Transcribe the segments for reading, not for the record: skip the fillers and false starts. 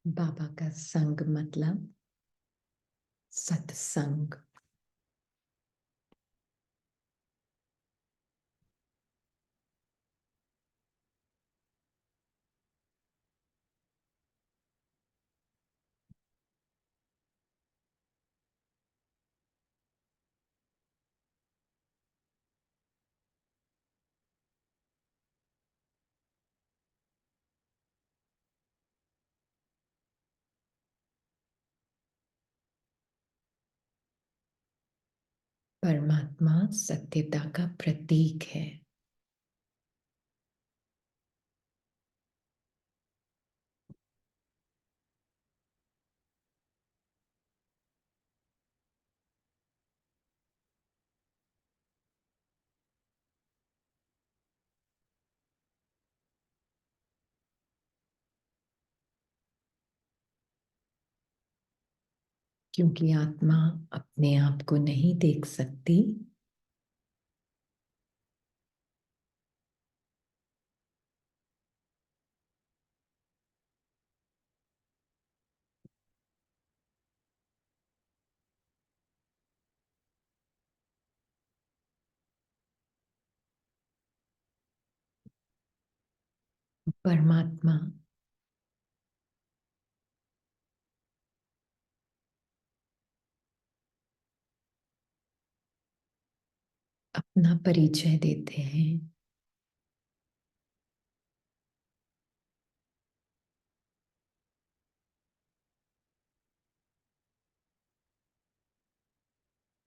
बाबा का संग मतलब सत्संग। परमात्मा सत्यता का प्रतीक है। क्योंकि आत्मा अपने आप को नहीं देख सकती, परमात्मा अपना परिचय देते हैं।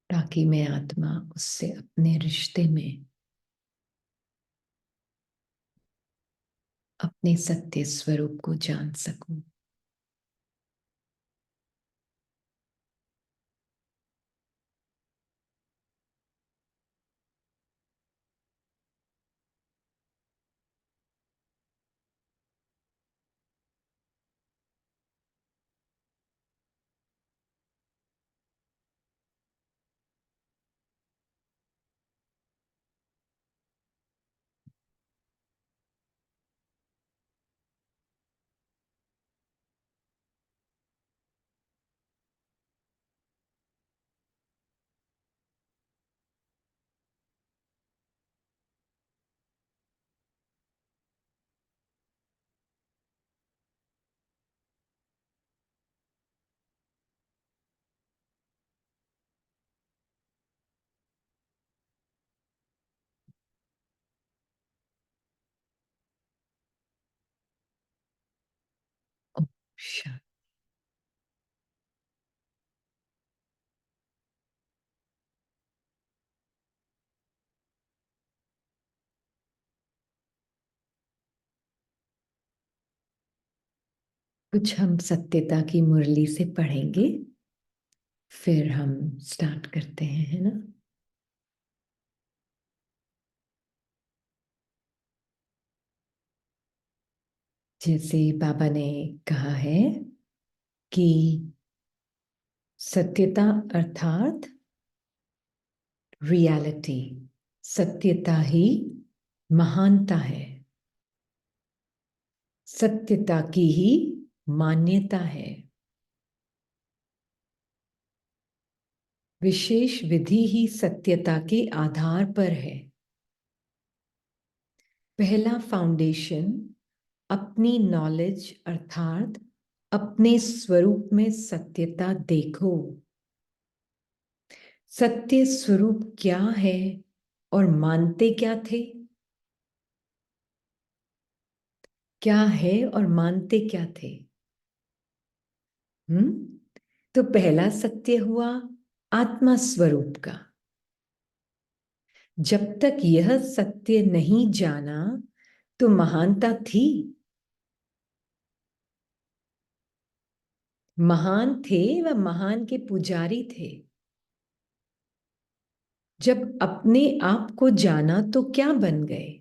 ताकि मैं आत्मा उससे अपने रिश्ते में अपने सत्य स्वरूप को जान सकूं। शांति। कुछ हम सत्यता की मुरली से पढ़ेंगे, फिर हम स्टार्ट करते हैं, है ना। जैसे बाबा ने कहा है कि सत्यता अर्थात रियलिटी, सत्यता ही महानता है, सत्यता की ही मान्यता है। विशेष विधि ही सत्यता के आधार पर है। पहला फाउंडेशन अपनी नॉलेज अर्थात अपने स्वरूप में सत्यता देखो। सत्य स्वरूप क्या है और मानते क्या थे? क्या है और मानते क्या थे? तो पहला सत्य हुआ आत्मा स्वरूप का। जब तक यह सत्य नहीं जाना तो महानता थी। महान थे व महान के पुजारी थे। जब अपने आप को जाना तो क्या बन गए?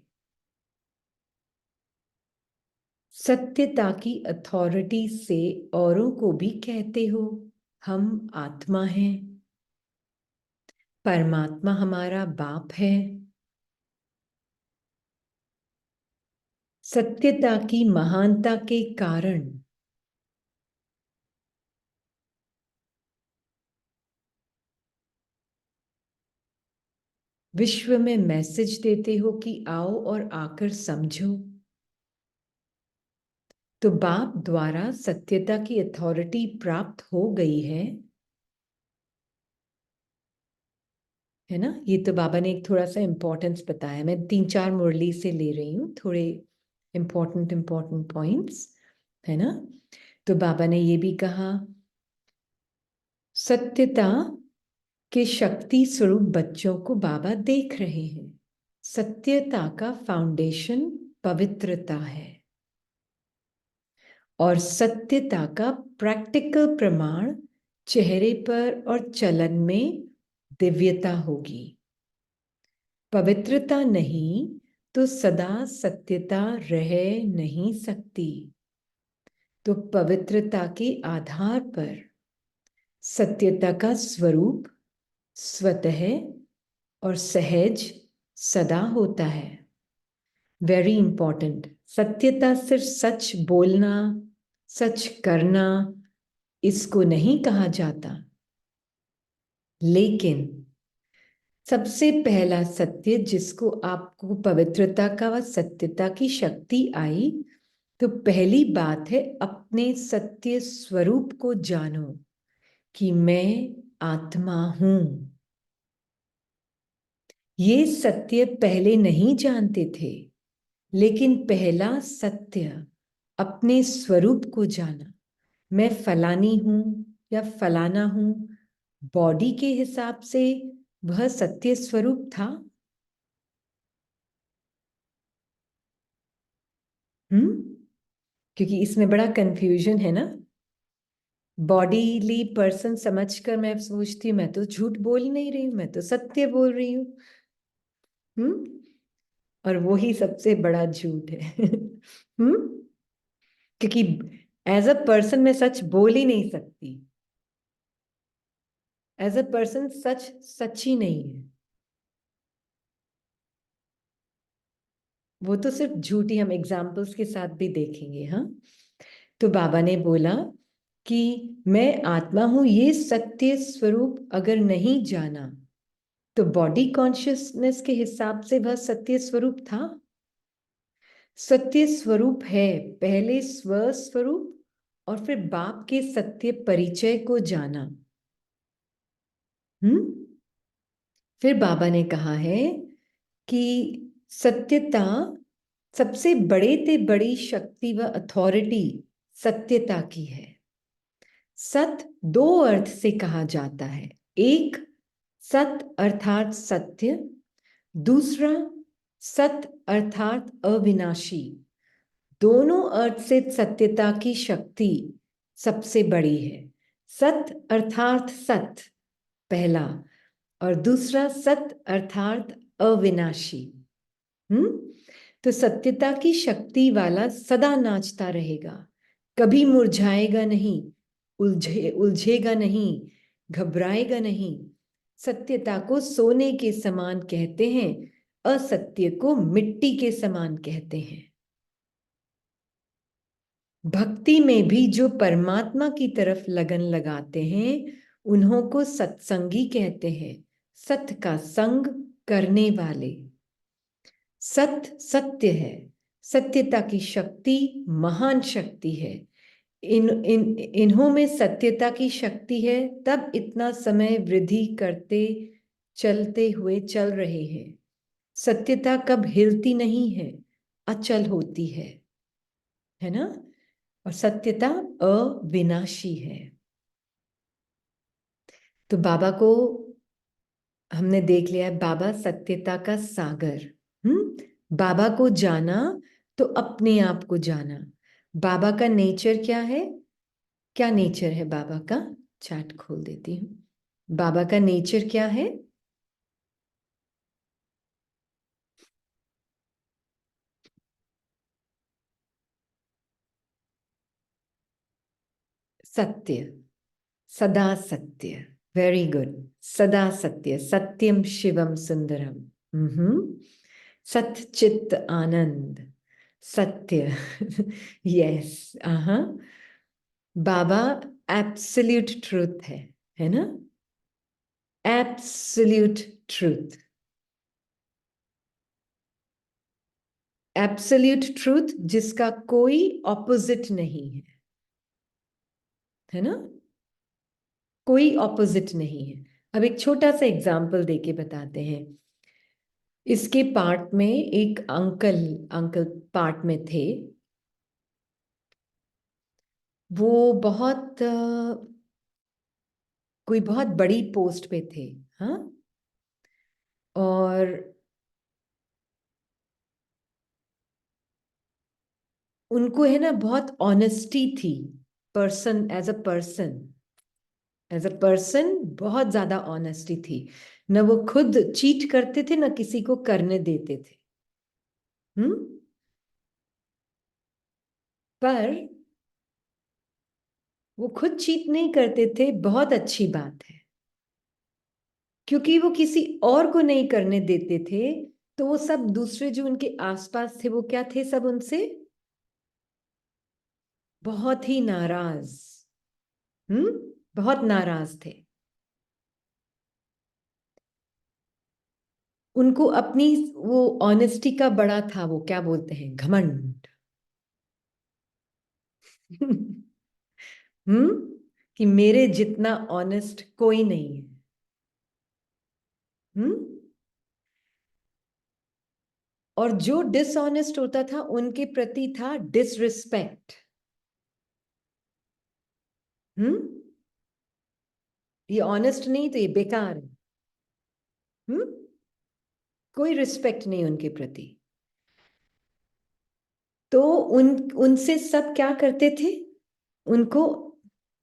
सत्यता की अथॉरिटी से औरों को भी कहते हो हम आत्मा हैं, परमात्मा हमारा बाप है। सत्यता की महानता के कारण विश्व में मैसेज देते हो कि आओ और आकर समझो। तो बाप द्वारा सत्यता की अथॉरिटी प्राप्त हो गई है ना। ये तो बाबा ने एक थोड़ा सा इंपॉर्टेंस बताया, मैं 3-4 मुरली से ले रही हूँ थोड़े इंपॉर्टेंट पॉइंट्स, है ना। तो बाबा ने ये भी कहा, सत्यता के शक्ति स्वरूप बच्चों को बाबा देख रहे हैं। सत्यता का फाउंडेशन पवित्रता है और सत्यता का प्रैक्टिकल प्रमाण चेहरे पर और चलन में दिव्यता होगी। पवित्रता नहीं तो सदा सत्यता रह नहीं सकती। तो पवित्रता के आधार पर सत्यता का स्वरूप स्वतः और सहज सदा होता है। Very important. सत्यता सिर्फ सच बोलना, सच करना, इसको नहीं कहा जाता, लेकिन सबसे पहला सत्य जिसको आपको पवित्रता का व सत्यता की शक्ति आई, तो पहली बात है अपने सत्य स्वरूप को जानो कि मैं आत्मा हूं। ये सत्य पहले नहीं जानते थे, लेकिन पहला सत्य अपने स्वरूप को जाना। मैं फलानी हूं या फलाना हूं, बॉडी के हिसाब से वह सत्य स्वरूप था। क्योंकि इसमें बड़ा कंफ्यूजन है ना। बॉडीली पर्सन समझकर मैं सोचती हूँ मैं तो झूठ बोल नहीं रही हूँ, मैं तो सत्य बोल रही हूँ। और वो ही सबसे बड़ा झूठ है। क्योंकि एज अ पर्सन मैं सच बोल ही नहीं सकती। एज अ पर्सन सच सच ही नहीं है, वो तो सिर्फ झूठी। हम एग्जाम्पल्स के साथ भी देखेंगे। हाँ, तो बाबा ने बोला कि मैं आत्मा हूं, ये सत्य स्वरूप अगर नहीं जाना तो बॉडी कॉन्शियसनेस के हिसाब से वह सत्य स्वरूप था। सत्य स्वरूप है पहले स्व स्वरूप और फिर बाप के सत्य परिचय को जाना। फिर बाबा ने कहा है कि सत्यता सबसे बड़े ते बड़ी शक्ति व अथॉरिटी सत्यता की है। सत दो अर्थ से कहा जाता है, एक सत अर्थात सत्य, दूसरा सत अर्थात अविनाशी। दोनों अर्थ से सत्यता की शक्ति सबसे बड़ी है। सत अर्थात सत पहला, और दूसरा सत अर्थात अविनाशी। तो सत्यता की शक्ति वाला सदा नाचता रहेगा, कभी मुरझाएगा नहीं, उलझेगा नहीं, घबराएगा नहीं। सत्यता को सोने के समान कहते हैं, असत्य को मिट्टी के समान कहते हैं। भक्ति में भी जो परमात्मा की तरफ लगन लगाते हैं उन्हों को सत्संगी कहते हैं, सत्य का संग करने वाले। सत्य सत्य है, सत्यता की शक्ति महान शक्ति है। इन्हों में सत्यता की शक्ति है, तब इतना समय वृद्धि करते चलते हुए चल रहे हैं। सत्यता कब हिलती नहीं है, अचल होती है ना। और सत्यता अविनाशी है। तो बाबा को हमने देख लिया है, बाबा सत्यता का सागर। बाबा को जाना तो अपने आप को जाना। बाबा का नेचर क्या है, क्या नेचर है बाबा का, चैट खोल देती हूँ। बाबा का नेचर क्या है, सत्य, सदा सत्य। वेरी गुड, सदा सत्य, सत्यम शिवम सुंदरम। सत्य चित्त आनंद, सत्य। यस, बाबा एब्सोल्यूट ट्रूथ है ना। Absolute truth. एब्सोल्यूट ट्रूथ जिसका कोई ऑपोजिट नहीं है ना? कोई ऑपोजिट नहीं है। अब एक छोटा सा एग्जाम्पल देके बताते हैं। इसके पार्ट में एक अंकल अंकल पार्ट में थे। वो बहुत कोई बहुत बड़ी पोस्ट पे थे। हाँ, और उनको है ना बहुत ऑनेस्टी थी। Person as a person, as a person बहुत ज्यादा ऑनेस्टी थी। न वो खुद चीट करते थे, न किसी को करने देते थे। पर वो खुद चीट नहीं करते थे, बहुत अच्छी बात है, क्योंकि वो किसी और को नहीं करने देते थे। तो वो सब दूसरे जो उनके आसपास थे, वो क्या थे, सब उनसे बहुत ही नाराज। बहुत नाराज थे। उनको अपनी वो ऑनेस्टी का बड़ा था, वो क्या बोलते हैं, घमंड। कि मेरे जितना ऑनेस्ट कोई नहीं है। और जो डिसऑनेस्ट होता था उनके प्रति था डिसरिस्पेक्ट। ये ऑनेस्ट नहीं तो ये बेकार है। कोई रिस्पेक्ट नहीं उनके प्रति। तो उनसे सब क्या करते थे, उनको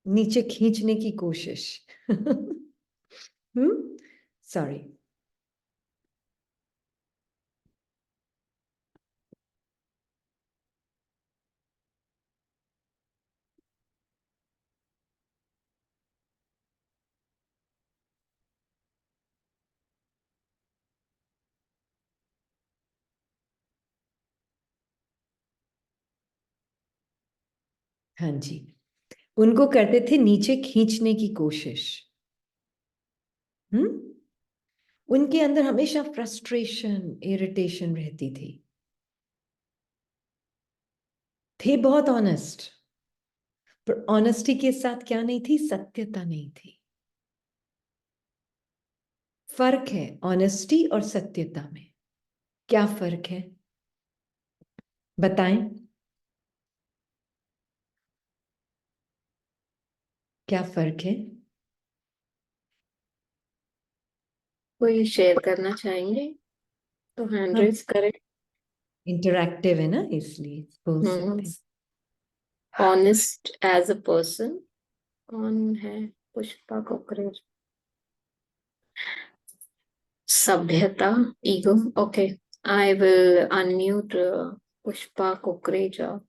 नीचे खींचने की कोशिश। सॉरी। हाँ जी, उनको करते थे नीचे खींचने की कोशिश। उनके अंदर हमेशा फ्रस्ट्रेशन, इरिटेशन रहती थी। थे बहुत ऑनेस्ट, पर ऑनेस्टी के साथ क्या नहीं थी, सत्यता नहीं थी। फर्क है ऑनेस्टी और सत्यता में। क्या फर्क है, बताएं? क्या फर्क है? कोई शेयर करना चाहेंगे तो हैंड हाँ, रेज करें। इंटरैक्टिव है ना, इसलिए बोल हम्म। सकते हैं। ऑनेस्ट एज अ पर्सन कौन है? पुष्पा कोकरेज। सभ्यता, ego. Okay, I will unmute Pushpa Kukreja.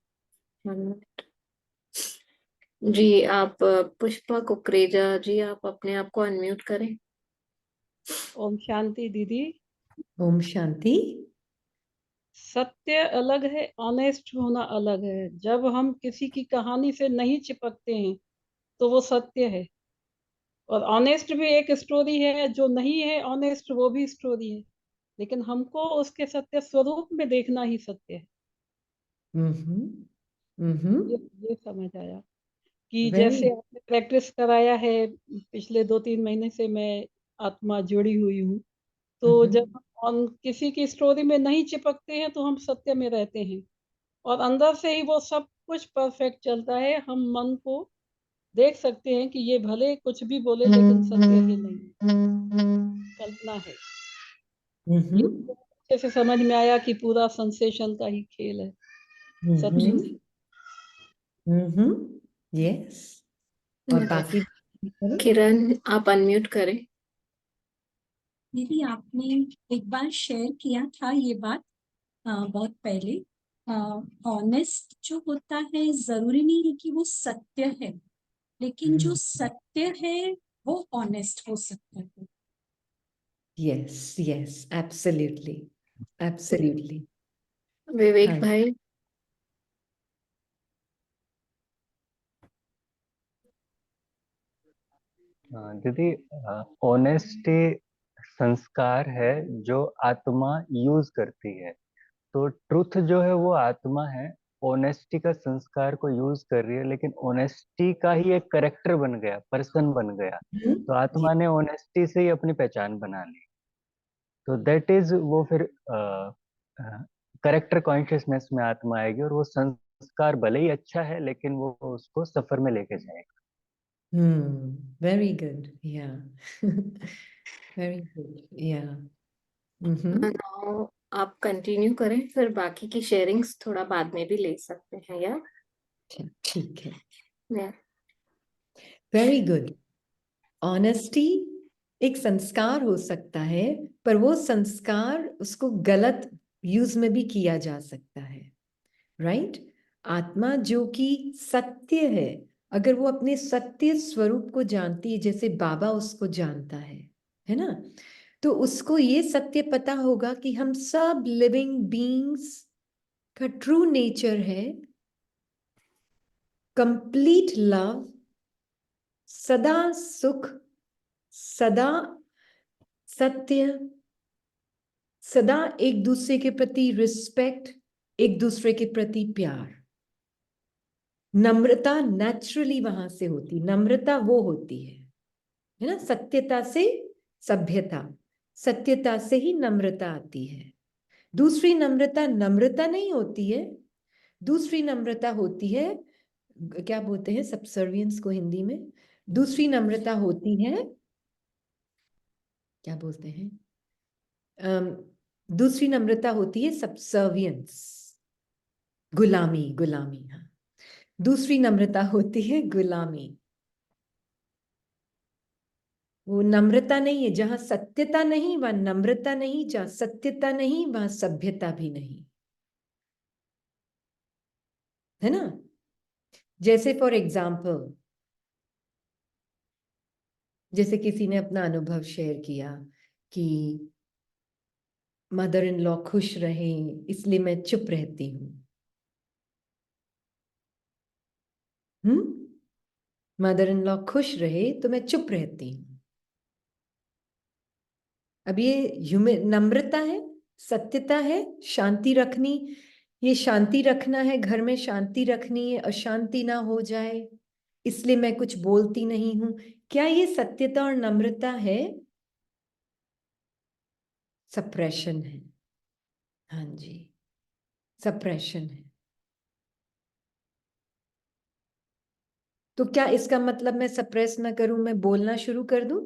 जी आप पुष्पा कुकरेजा जी, आप अपने आप को अनम्यूट करें। ओम शांति दीदी। ओम शांति। सत्य अलग है, ऑनेस्ट होना अलग है। जब हम किसी की कहानी से नहीं चिपकते हैं तो वो सत्य है। और ऑनेस्ट भी एक स्टोरी है, जो नहीं है ऑनेस्ट वो भी स्टोरी है। लेकिन हमको उसके सत्य स्वरूप में देखना ही सत्य है। ये हम्म। ये समझ आया कि वेरी। जैसे आपने प्रैक्टिस कराया है, पिछले 2-3 महीने से मैं आत्मा जुड़ी हुई हूँ। तो जब हम किसी की स्टोरी में नहीं चिपकते हैं तो हम सत्य में रहते हैं। और अंदर से ही वो सब कुछ परफेक्ट चलता है। हम मन को देख सकते हैं कि ये भले कुछ भी बोले लेकिन सत्य ही नहीं, कल्पना है। ये अच्छे से समझ में आया कि पूरा सेंसेशन का ही खेल है, जी। सत्य से। यस। और बाकी करो। किरण आप अनम्यूट करें। दीदी आपने एक बार शेयर किया था ये बात, बहुत पहले। ऑनेस्ट जो होता है जरूरी नहीं है कि वो सत्य है, लेकिन जो सत्य है वो ऑनेस्ट हो सकता है। Yes yes, absolutely absolutely. Vivek हाँ। भाई। दीदी, ऑनेस्टी संस्कार है जो आत्मा यूज करती है। तो ट्रुथ जो है वो आत्मा है, ऑनेस्टी का संस्कार को यूज कर रही है, लेकिन ऑनेस्टी का ही एक करेक्टर बन गया, पर्सन बन गया। तो जी। आत्मा ने ऑनेस्टी से ही अपनी पहचान बना ली। तो दैट इज वो फिर करेक्टर कॉन्शियसनेस में आत्मा आएगी, और वो संस्कार भले ही अच्छा है लेकिन वो उसको सफर में लेके जाएगा। वेरी गुड, या वेरी गुड, या। नाउ आप कंटिन्यू करें, फिर बाकी की शेयरिंग्स थोड़ा बाद में भी ले सकते हैं या ठीक है, या वेरी गुड। ऑनेस्टी एक संस्कार हो सकता है, पर वो संस्कार उसको गलत यूज में भी किया जा सकता है, राइट? आत्मा जो कि सत्य है, अगर वो अपने सत्य स्वरूप को जानती है, जैसे बाबा उसको जानता है ना, तो उसको ये सत्य पता होगा कि हम सब लिविंग बीइंग्स का ट्रू नेचर है कंप्लीट लव, सदा सुख, सदा सत्य, सदा एक दूसरे के प्रति रिस्पेक्ट, एक दूसरे के प्रति प्यार। नम्रता नेचुरली वहां से होती, नम्रता वो होती है ना, सत्यता से सभ्यता, सत्यता से ही नम्रता आती है। दूसरी नम्रता नम्रता नहीं होती है, दूसरी नम्रता होती है, क्या बोलते हैं सबसर्वियंस को हिंदी में? दूसरी नम्रता होती है, क्या बोलते हैं? दूसरी नम्रता होती है सबसर्वियंस, गुलामी, गुलामी, हाँ। दूसरी नम्रता होती है गुलामी। वो नम्रता नहीं है, जहां सत्यता नहीं वहां नम्रता नहीं, जहां सत्यता नहीं वहां सभ्यता भी नहीं, है ना? जैसे फॉर एग्जाम्पल, जैसे किसी ने अपना अनुभव शेयर किया कि मदर इन लॉ खुश रहे इसलिए मैं चुप रहती हूँ। मदर इन लॉ खुश रहे तो मैं चुप रहती हूँ। अब ये नम्रता है, सत्यता है, शांति रखनी, ये शांति रखना है, घर में शांति रखनी है, अशांति ना हो जाए इसलिए मैं कुछ बोलती नहीं हूं। क्या ये सत्यता और नम्रता है? सप्रेशन है, हाँ जी, सप्रेशन है। तो क्या इसका मतलब मैं सप्रेस ना करूं, मैं बोलना शुरू कर दूं?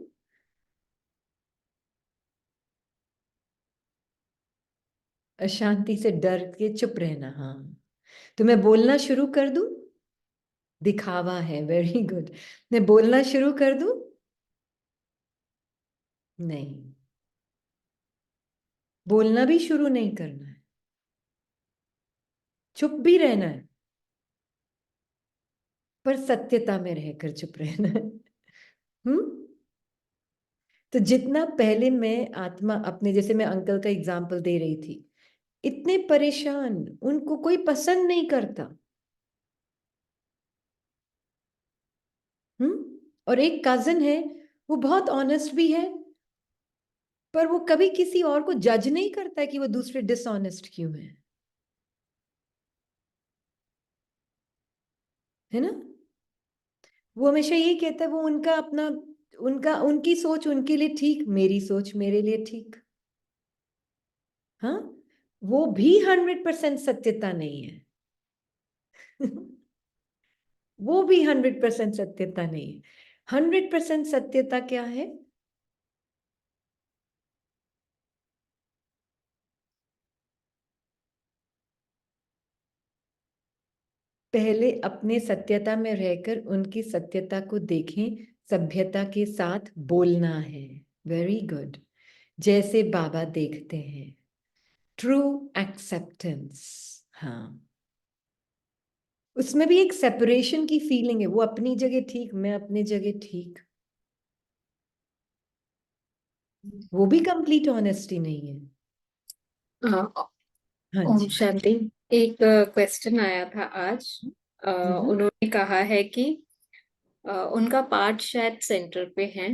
अशांति से डर के चुप रहना, हाँ। तो मैं बोलना शुरू कर दूं? दिखावा है, वेरी गुड। मैं बोलना शुरू कर दूं? नहीं, बोलना भी शुरू नहीं करना है, चुप भी रहना है, पर सत्यता में रहकर चुप रहना है। तो जितना पहले मैं आत्मा अपने, जैसे मैं अंकल का एग्जाम्पल दे रही थी, इतने परेशान, उनको कोई पसंद नहीं करता। और एक कजन है, वो बहुत ऑनेस्ट भी है, पर वो कभी किसी और को जज नहीं करता है कि वो दूसरे डिसऑनेस्ट क्यों है ना? वो हमेशा यही कहता है, वो उनका अपना, उनकी सोच उनके लिए ठीक, मेरी सोच मेरे लिए ठीक। हाँ, वो भी 100% सत्यता नहीं है। वो भी 100% सत्यता नहीं है। 100% सत्यता क्या है? पहले अपने सत्यता में रहकर उनकी सत्यता को देखें, सभ्यता के साथ बोलना है। वेरी गुड, जैसे बाबा देखते हैं, ट्रू एक्सेप्टेंस। हाँ, उसमें भी एक सेपरेशन की फीलिंग है, वो अपनी जगह ठीक, मैं अपनी जगह ठीक। वो भी कंप्लीट ऑनेस्टी नहीं है। हाँ ओम जी। शांति। एक क्वेश्चन आया था आज। उन्होंने कहा है कि उनका पार्ट शायद सेंटर पे है,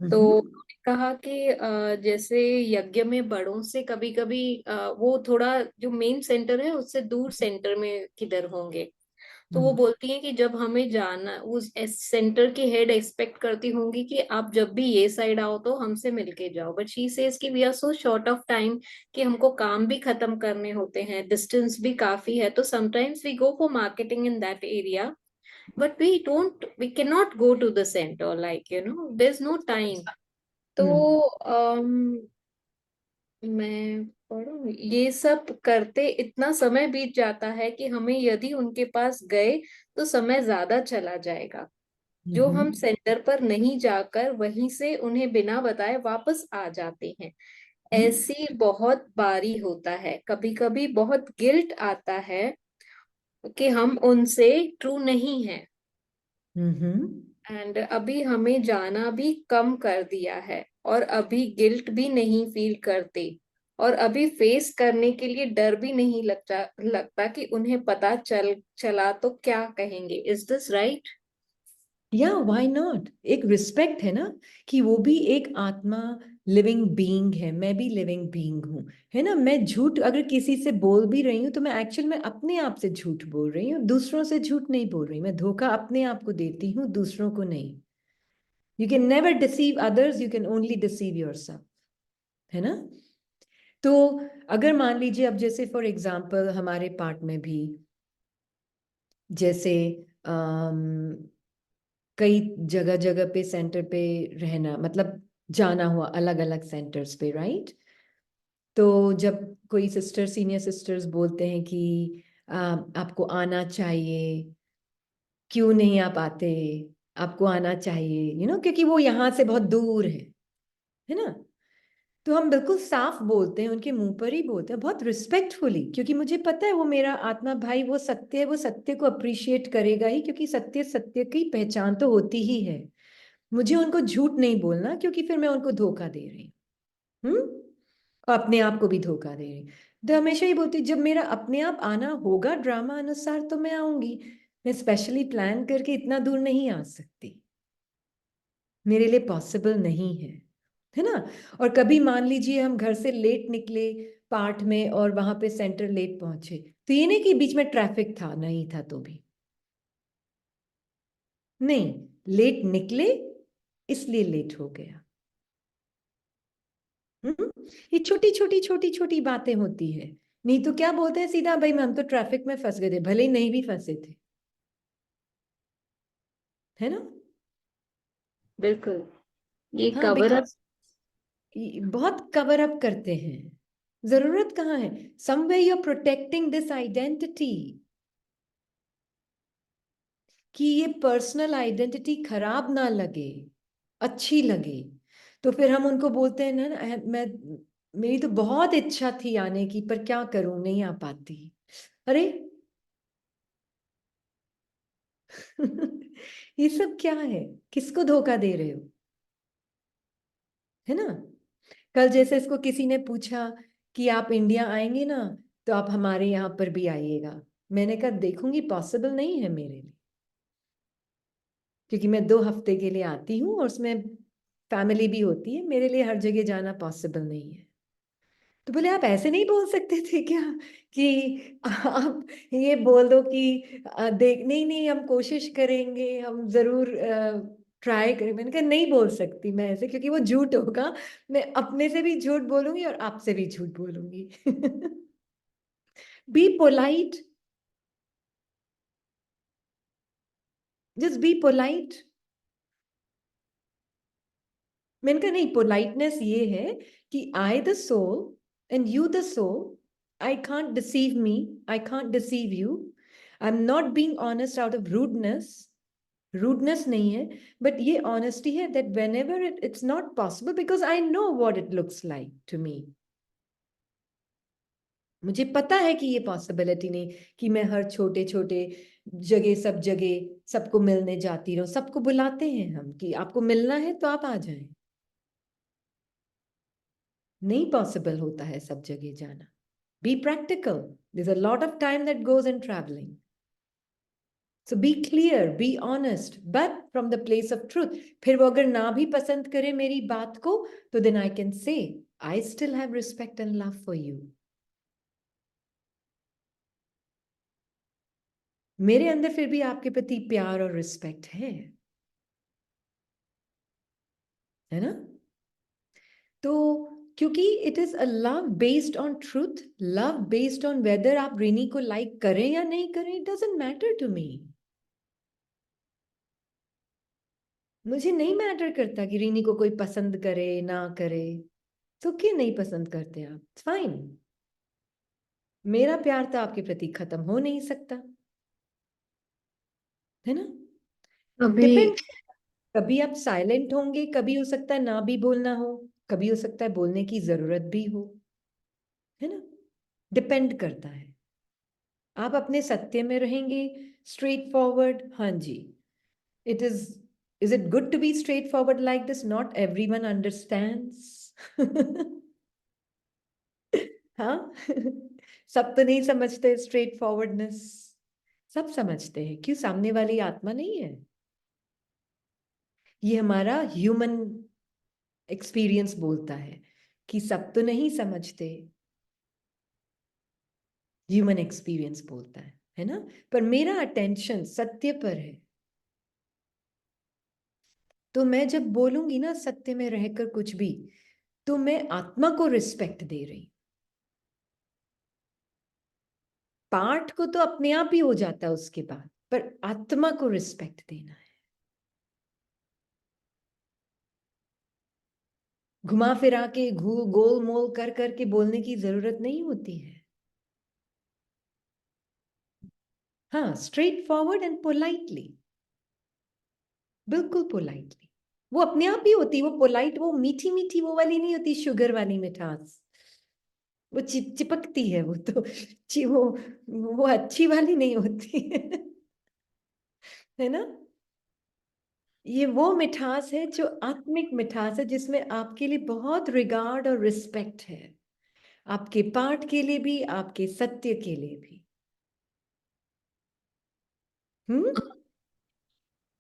तो उन्होंने कहा कि जैसे यज्ञ में बड़ों से कभी कभी वो थोड़ा जो मेन सेंटर है उससे दूर सेंटर में किधर होंगे। तो वो बोलती है कि जब हमें जाना, उस सेंटर की हेड एक्सपेक्ट करती होंगी कि आप जब भी ये साइड आओ तो हमसे मिलके जाओ, बट शी सेज कि we are so short of time कि हमको काम भी खत्म करने होते हैं, डिस्टेंस भी काफी है, तो sometimes we go for marketing in that area, but we can not go to the centre, like there is no time. तो मैं पढ़ूं, ये सब करते इतना समय बीत जाता है कि हमें यदि उनके पास गए तो समय ज्यादा चला जाएगा, जो हम सेंटर पर नहीं जाकर वहीं से उन्हें बिना बताए वापस आ जाते हैं। ऐसी बहुत बारी होता है, कभी कभी बहुत गिल्ट आता है कि हम उनसे ट्रू नहीं हैं, एंड अभी हमें जाना भी कम कर दिया है और अभी गिल्ट भी नहीं फील करते और अभी फेस करने के लिए डर भी नहीं लगता कि उन्हें पता चला तो क्या कहेंगे। Is this right? या व्हाई नॉट, एक रिस्पेक्ट है ना, कि वो भी एक आत्मा, लिविंग बीइंग है, मैं भी लिविंग बीइंग हूँ, है ना। मैं झूठ अगर किसी से बोल भी रही हूँ तो मैं एक्चुअल में अपने आप से झूठ बोल रही हूँ, दूसरों से झूठ नहीं बोल रही। मैं धोखा अपने आप को देती हूँ, दूसरों को नहीं। You can never deceive others, you can only deceive yourself, है ना। तो अगर मान लीजिए अब जैसे फॉर एग्जाम्पल हमारे पार्ट में भी जैसे कई जगह जगह पे सेंटर पे रहना, मतलब जाना हुआ अलग अलग सेंटर्स पे, राइट। तो जब कोई सिस्टर, सीनियर सिस्टर्स बोलते हैं कि आपको आना चाहिए, क्यों नहीं आप आते, आपको आना चाहिए, क्योंकि वो यहाँ से बहुत दूर है ना। तो हम बिल्कुल साफ बोलते हैं, उनके मुंह पर ही बोलते हैं, बहुत रिस्पेक्टफुली, क्योंकि मुझे पता है वो मेरा आत्मा भाई, वो सत्य है, वो सत्य को अप्रिशिएट करेगा ही, क्योंकि सत्य सत्य की पहचान तो होती ही है। मुझे उनको झूठ नहीं बोलना, क्योंकि फिर मैं उनको धोखा दे रही हूँ, और अपने आप को भी धोखा दे रही। तो हमेशा ही बोलती, जब मेरा अपने आप आना होगा ड्रामा अनुसार तो मैं आऊंगी, मैं स्पेशली प्लान करके इतना दूर नहीं आ सकती, मेरे लिए पॉसिबल नहीं है ना। और कभी मान लीजिए हम घर से लेट निकले पाठ में और वहां पे सेंटर लेट पहुंचे, तो ये नहीं कि बीच में ट्रैफिक था, नहीं था तो भी नहीं, लेट निकले इसलिए लेट हो गया। ये छोटी छोटी छोटी छोटी बातें होती है। नहीं तो क्या बोलते हैं सीधा, भाई हम तो ट्रैफिक में फंस गए थे, भले ही नहीं भी फंसे थे, है ना। बिल्कुल, ये हाँ, कवर अप। बिकॉज बहुत कवर अप करते हैं, जरूरत कहाँ है। Somewhere you are protecting this identity, कि ये पर्सनल आइडेंटिटी खराब ना लगे, अच्छी लगे। तो फिर हम उनको बोलते हैं ना, मैं, मेरी तो बहुत इच्छा थी आने की, पर क्या करूं, नहीं आ पाती। अरे ये सब क्या है, किसको धोखा दे रहे हो, है ना। कल जैसे इसको किसी ने पूछा कि आप इंडिया आएंगे ना, तो आप हमारे यहाँ पर भी आइएगा। मैंने कहा देखूंगी, पॉसिबल नहीं है मेरे लिए, क्योंकि मैं 2 हफ्ते के लिए आती हूँ और उसमें फैमिली भी होती है, मेरे लिए हर जगह जाना पॉसिबल नहीं है। तो बोले आप ऐसे नहीं बोल सकते थे क्या, कि आप ये बोल दो कि देख, नहीं नहीं हम कोशिश करेंगे, हम जरूर ट्राई करें। मैंने कहा नहीं बोल सकती मैं ऐसे, क्योंकि वो झूठ होगा, मैं अपने से भी झूठ बोलूंगी और आपसे भी झूठ बोलूंगी। Be polite, just be polite. मैंने कहा नहीं, पोलाइटनेस ये है कि I the soul and you the soul, I can't deceive me, I can't deceive you, I am not being honest out of rudeness, rudeness नहीं है, बट ये honesty है that whenever it's not possible, because I know what it looks like to me. मुझे पता है कि ये possibility नहीं कि मैं हर छोटे छोटे जगह, सब जगह सबको मिलने जाती रहूं। सबको बुलाते हैं हम कि आपको मिलना है तो आप आ जाएं, नहीं पॉसिबल होता है सब जगह जाना। Be practical, there's a lot of time that goes in traveling, so be clear, be honest, but from the place of truth. फिर वो अगर ना भी पसंद करे मेरी बात को, तो then I can say, I still have respect and love for you. मेरे अंदर फिर भी आपके प्रति प्यार और रिस्पेक्ट है ना? तो क्योंकि it is a love based on truth, love based on whether आप रिनी को लाइक करें या नहीं करें, it doesn't matter to me. मुझे नहीं मैटर करता कि रिनी को कोई पसंद करे ना करे. तो क्यों नहीं पसंद करते आप, इट्स फाइन. मेरा प्यार तो आपके प्रति खत्म हो नहीं सकता, है ना? अभी डिपेंड, कभी आप साइलेंट होंगे, कभी हो सकता है ना भी बोलना हो, कभी हो सकता है बोलने की जरूरत भी हो, है ना? डिपेंड करता है. आप अपने सत्य में रहेंगे, स्ट्रेट फॉरवर्ड. हाँ जी, it is it good to be straightforward like this? Not everyone understands. हाँ. सब तो नहीं समझते स्ट्रेट फॉरवर्डनेस. सब समझते हैं. क्यों? सामने वाली आत्मा नहीं है. ये हमारा ह्यूमन एक्सपीरियंस बोलता है कि सब तो नहीं समझते. ह्यूमन एक्सपीरियंस बोलता है ना? पर मेरा अटेंशन सत्य पर है. तो मैं जब बोलूंगी ना सत्य में रहकर कुछ भी, तो मैं आत्मा को रिस्पेक्ट दे रही. पाठ को तो अपने आप ही हो जाता है उसके बाद, पर आत्मा को रिस्पेक्ट देना है. घुमा फिरा के गोल मोल कर करके बोलने की जरूरत नहीं होती है. हाँ, स्ट्रेट फॉरवर्ड एंड पोलाइटली, बिल्कुल पोलाइटली. वो अपने आप ही होती, वो पोलाइट, वो मीठी मीठी वो वाली नहीं होती, शुगर वाली मिठास. वो चिपकती है, वो तो वो अच्छी वाली नहीं होती. है ना? ये वो मिठास है जो आत्मिक मिठास है, जिसमें आपके लिए बहुत रिगार्ड और रिस्पेक्ट है, आपके पाठ के लिए भी, आपके सत्य के लिए भी.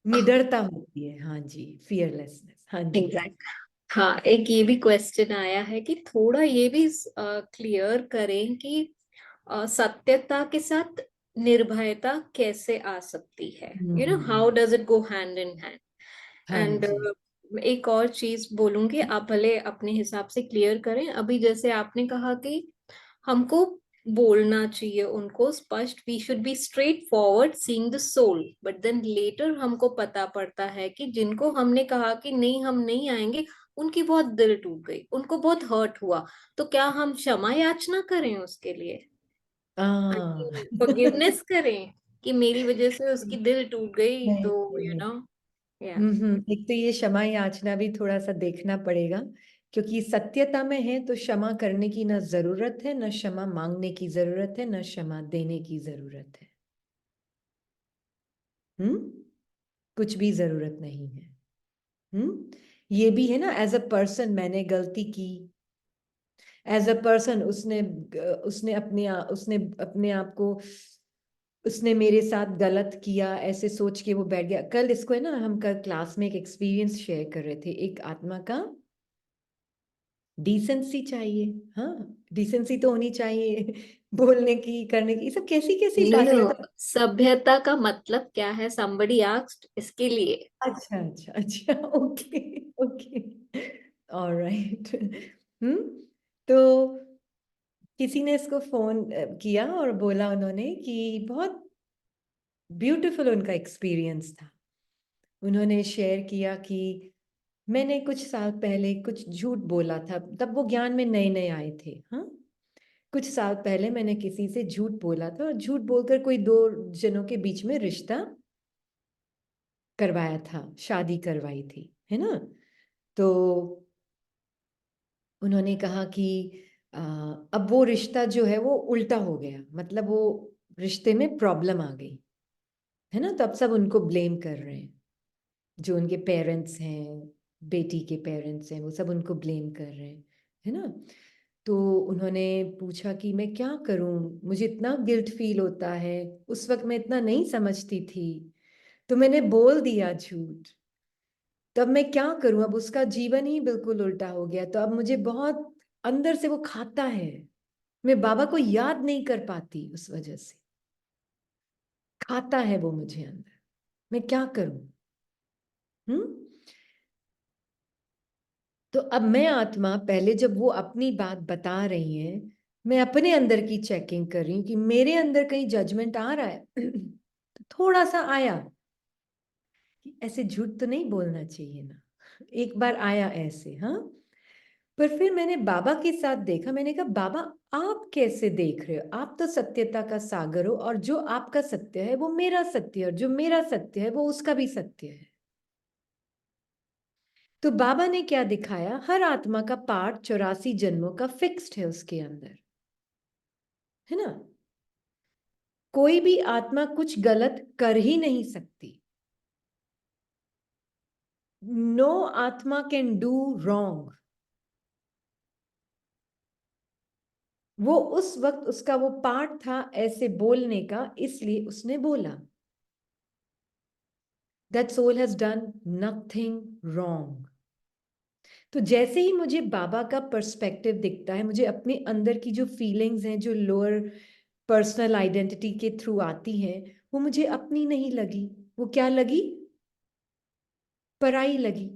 निडरता होती है. हाँ जी, फियरलेसनेस. हाँ जी. एग्जैक्ट. हाँ, एक ये भी क्वेश्चन आया है कि थोड़ा ये भी क्लियर करें कि सत्यता के साथ निर्भयता कैसे आ सकती है. How does it go hand in hand. हाँ एंड जी. एक और चीज बोलूंगी, आप भले अपने हिसाब से क्लियर करें. अभी जैसे आपने कहा कि हमको बोलना चाहिए उनको स्पष्ट, we should be straightforward seeing the soul, but then later हमको पता पड़ता है कि जिनको हमने कहा कि नहीं हम नहीं आएंगे, उनकी बहुत दिल टूट गई, उनको बहुत हर्ट हुआ. तो क्या हम क्षमा याचना करें उसके लिए, फॉरगिवनेस करें कि मेरी वजह से उसकी दिल टूट गई, नहीं, तो नहीं. या. एक तो ये क्षमा याचना भी थोड़ा सा देखना पड़ेगा, क्योंकि सत्यता में है तो क्षमा करने की ना जरूरत है, ना क्षमा मांगने की जरूरत है, ना क्षमा देने की जरूरत है. कुछ भी जरूरत नहीं है. ये भी है ना, एज अ पर्सन मैंने गलती की, एज अ पर्सन उसने उसने अपने आप को, उसने मेरे साथ गलत किया, ऐसे सोच के वो बैठ गया. कल इसको है ना, हम कल क्लास में एक एक्सपीरियंस शेयर कर रहे थे. एक आत्मा का डिसेंसी चाहिए. हाँ, डिसेंसी तो होनी चाहिए. बोलने की, करने की, ये सब कैसी कैसी नो बातें नो, मतलब. सभ्यता का मतलब क्या है, somebody asked, इसके लिए. अच्छा अच्छा अच्छा. Okay okay. ऑलराइट. हम्म. तो किसी ने इसको फोन किया और बोला उन्होंने कि बहुत ब्यूटीफुल उनका एक्सपीरियंस था. उन्होंने शेयर किया कि मैंने कुछ साल पहले कुछ झूठ बोला था, तब वो ज्ञान में नए नए आए थे. हाँ, कुछ साल पहले मैंने किसी से झूठ बोला था, और झूठ बोलकर कोई दो जनों के बीच में रिश्ता करवाया था, शादी करवाई थी, है ना? तो उन्होंने कहा कि अब वो रिश्ता जो है वो उल्टा हो गया, मतलब वो रिश्ते में प्रॉब्लम आ गई, है ना? तो अब सब उनको ब्लेम कर रहे हैं, जो उनके पेरेंट्स हैं, बेटी के पेरेंट्स हैं, वो सब उनको ब्लेम कर रहे हैं, है ना? तो उन्होंने पूछा कि मैं क्या करूं, मुझे इतना गिल्ट फील होता है, उस वक्त मैं इतना नहीं समझती थी. तो मैंने बोल दिया झूठ। तब मैं क्या करूं, अब उसका जीवन ही बिल्कुल उल्टा हो गया। तो अब मुझे बहुत अंदर से वो खाता है, मैं बाबा को याद नहीं कर पाती, उस वजह से खाता है वो मुझे अंदर। मैं क्या करूं? तो अब मैं आत्मा, पहले जब वो अपनी बात बता रही है, मैं अपने अंदर की चेकिंग कर रही हूँ कि मेरे अंदर कहीं जजमेंट आ रहा है। तो थोड़ा सा आया कि ऐसे झूठ तो नहीं बोलना चाहिए ना, एक बार आया ऐसे। हाँ, पर फिर मैंने बाबा के साथ देखा, मैंने कहा बाबा आप कैसे देख रहे हो? आप तो सत्यता का सागर हो, और जो आपका सत्य है वो मेरा सत्य है, और जो मेरा सत्य है वो उसका भी सत्य है। तो बाबा ने क्या दिखाया, हर आत्मा का पार्ट 84 जन्मों का फिक्स्ड है उसके अंदर, है ना। कोई भी आत्मा कुछ गलत कर ही नहीं सकती। नो आत्मा कैन डू रॉन्ग। वो उस वक्त उसका वो पार्ट था ऐसे बोलने का, इसलिए उसने बोला। That soul has done nothing wrong. तो जैसे ही मुझे बाबा का पर्सपेक्टिव दिखता है, मुझे अपने अंदर की जो फीलिंग्स हैं, जो लोअर पर्सनल आइडेंटिटी के थ्रू आती हैं, वो मुझे अपनी नहीं लगी। वो क्या लगी? पराई लगी।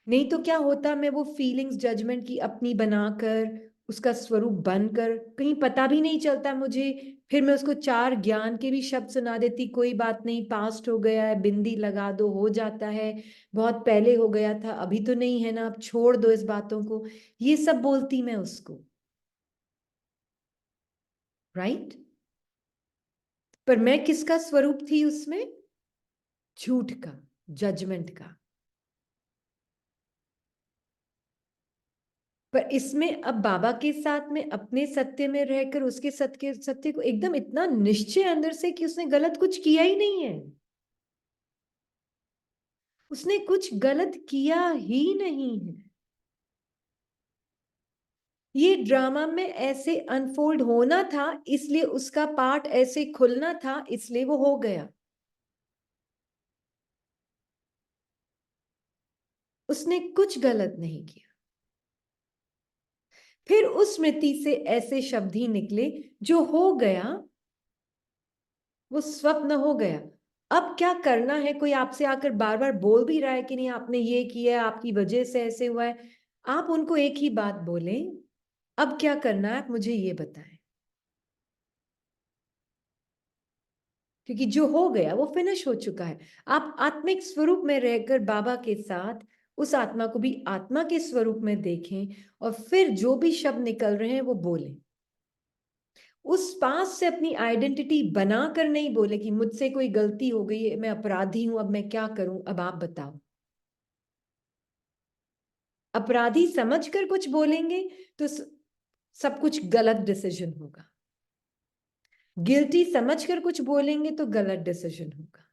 नहीं तो क्या होता, मैं वो फीलिंग्स जजमेंट की अपनी बनाकर, उसका स्वरूप बनकर, कहीं पता भी नहीं चलता मुझे, फिर मैं उसको 4 ज्ञान के भी शब्द सुना देती, कोई बात नहीं, पास्ट हो गया है, बिंदी लगा दो, हो जाता है, बहुत पहले हो गया था, अभी तो नहीं है ना, अब छोड़ दो इस बातों को, ये सब बोलती मैं उसको, राइट। पर मैं किसका स्वरूप थी उसमें? झूठ का, जजमेंट का। पर इसमें अब बाबा के साथ में अपने सत्य में रहकर उसके सत्य को एकदम इतना निश्चय अंदर से कि उसने गलत कुछ किया ही नहीं है। उसने कुछ गलत किया ही नहीं है। ये ड्रामा में ऐसे अनफोल्ड होना था, इसलिए उसका पार्ट ऐसे खुलना था, इसलिए वो हो गया। उसने कुछ गलत नहीं किया। फिर उस स्मृति से ऐसे शब्द ही निकले, जो हो गया वो स्वप्न हो गया। अब क्या करना है? कोई आपसे आकर बार बार बोल भी रहा है कि नहीं आपने ये किया, आपकी वजह से ऐसे हुआ है, आप उनको एक ही बात बोलें, अब क्या करना है आप मुझे ये बताएं। क्योंकि जो हो गया वो फिनिश हो चुका है। आप आत्मिक स्वरूप में रहकर बाबा के साथ उस आत्मा को भी आत्मा के स्वरूप में देखें, और फिर जो भी शब्द निकल रहे हैं वो बोलें। उस पास से अपनी आइडेंटिटी बनाकर नहीं बोले कि मुझसे कोई गलती हो गई है, मैं अपराधी हूं, अब मैं क्या करूं, अब आप बताओ। अपराधी समझकर कुछ बोलेंगे तो सब कुछ गलत डिसीजन होगा। गिल्टी समझकर कुछ बोलेंगे तो गलत डिसीजन होगा।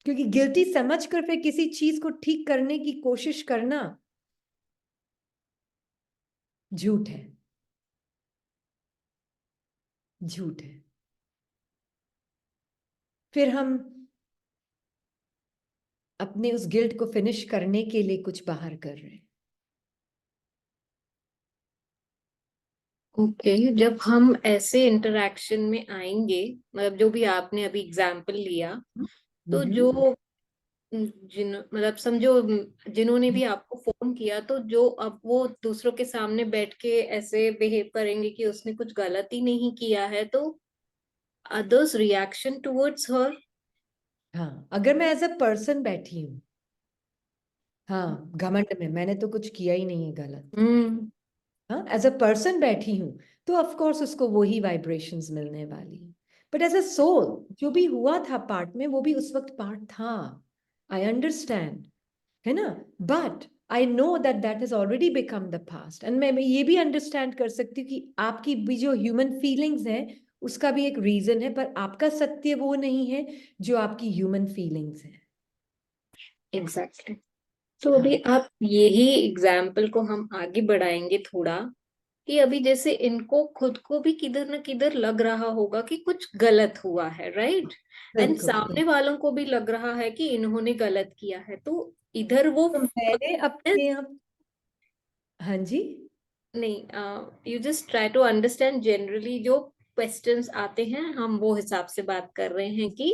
क्योंकि गिल्टी समझकर फिर किसी चीज को ठीक करने की कोशिश करना झूठ है, झूठ है। फिर हम अपने उस गिल्ट को फिनिश करने के लिए कुछ बाहर कर रहे हैं। ओके जब हम ऐसे इंटरेक्शन में आएंगे, मतलब जो भी आपने अभी एग्जाम्पल लिया, तो जो मतलब समझो जिन्होंने भी आपको फोन किया, तो जो अब वो दूसरों के सामने बैठ के ऐसे बिहेव करेंगे कि उसने कुछ गलत ही नहीं किया है, तो अदर्स रिएक्शन टुवर्ड्स हर। हाँ, अगर मैं एज अ पर्सन बैठी हूँ, हाँ, घमंड में मैंने तो कुछ किया ही नहीं है गलत, हम्म। हाँ, एज अ पर्सन बैठी हूँ, तो ऑफ कोर्स उसको वही वाइब्रेशंस मिलने वाली है। बट एज अ सोल, जो भी हुआ था पार्ट में, वो भी उस वक्त पार्ट था। आई अंडरस्टैंड, है ना। But I know that that has already become the past, and मैं ये भी अंडरस्टैंड कर सकती हूँ कि आपकी भी जो ह्यूमन फीलिंग्स है उसका भी एक रीजन है, पर आपका सत्य वो नहीं है जो आपकी ह्यूमन फीलिंग्स है। एग्जैक्टली। तो हाँ, अभी आप यही एग्जाम्पल को हम आगे बढ़ाएंगे थोड़ा, कि अभी जैसे इनको खुद को भी किधर न किधर लग रहा होगा कि कुछ गलत हुआ है, राइट। एंड बिल्कुल सामने वालों को भी लग रहा है कि इन्होंने गलत किया है, तो इधर वो तो मैंने अपने आप, हाँ जी, नहीं, you just try to understand generally जो क्वेश्चंस आते हैं, हम वो हिसाब से बात कर रहे हैं कि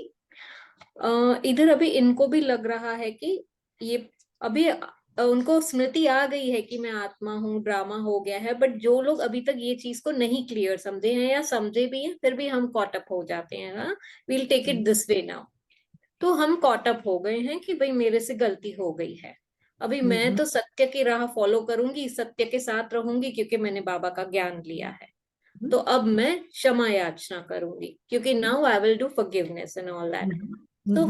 इधर अभी इनको भी लग रहा है कि ये अभी उनको स्मृति आ गई है कि मैं आत्मा हूँ, ड्रामा हो गया है, बट जो लोग अभी तक ये चीज को नहीं क्लियर समझे हैं या समझे भी हैं फिर भी हम कॉट अप हो जाते हैं, हाँ, we'll take it this way now. तो हम कॉट अप हो गए हैं कि भाई मेरे से गलती हो गई है, अभी मैं तो सत्य की राह फॉलो करूंगी, सत्य के साथ रहूंगी क्योंकि मैंने बाबा का ज्ञान लिया है। तो अब मैं क्षमा याचना करूंगी क्योंकि now I will do forgiveness and all that. So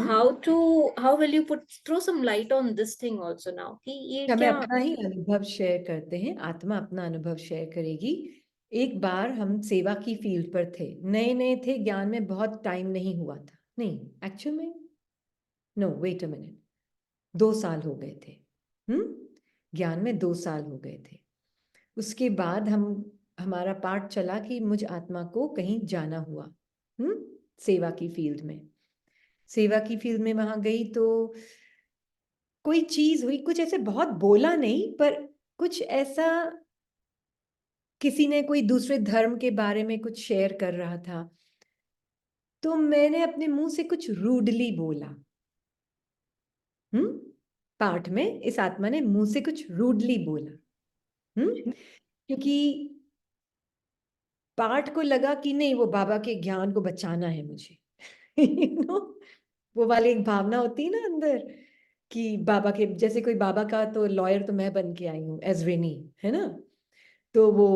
how will you throw some light on this thing also now कि ये हमें क्या? अपना ही अनुभव शेयर करते हैं, आत्मा अपना अनुभव शेयर करेगी। एक बार हम सेवा की फील्ड पर थे, नए नए थे, ज्ञान में बहुत टाइम नहीं हुआ था, नहीं एक्चुअल में, नो वेट अ मिनट, 2 साल हो गए थे। ज्ञान में 2 साल हो गए थे। उसके बाद हमारा पाठ चला कि मुझ आत्मा को कहीं जाना हुआ, सेवा की फील्ड में। सेवा की फील्ड में वहां गई तो कोई चीज हुई, कुछ ऐसे बहुत बोला नहीं, पर कुछ ऐसा, किसी ने कोई दूसरे धर्म के बारे में कुछ शेयर कर रहा था, तो मैंने अपने मुंह से कुछ रूडली बोला। पाठ में इस आत्मा ने मुंह से कुछ रूडली बोला, क्योंकि पाठ को लगा कि नहीं, वो बाबा के ज्ञान को बचाना है मुझे। वो वाली एक भावना होती है ना अंदर कि बाबा के, जैसे कोई बाबा का तो लॉयर तो मैं बन के आई हूँ एज रेनी, है ना, तो वो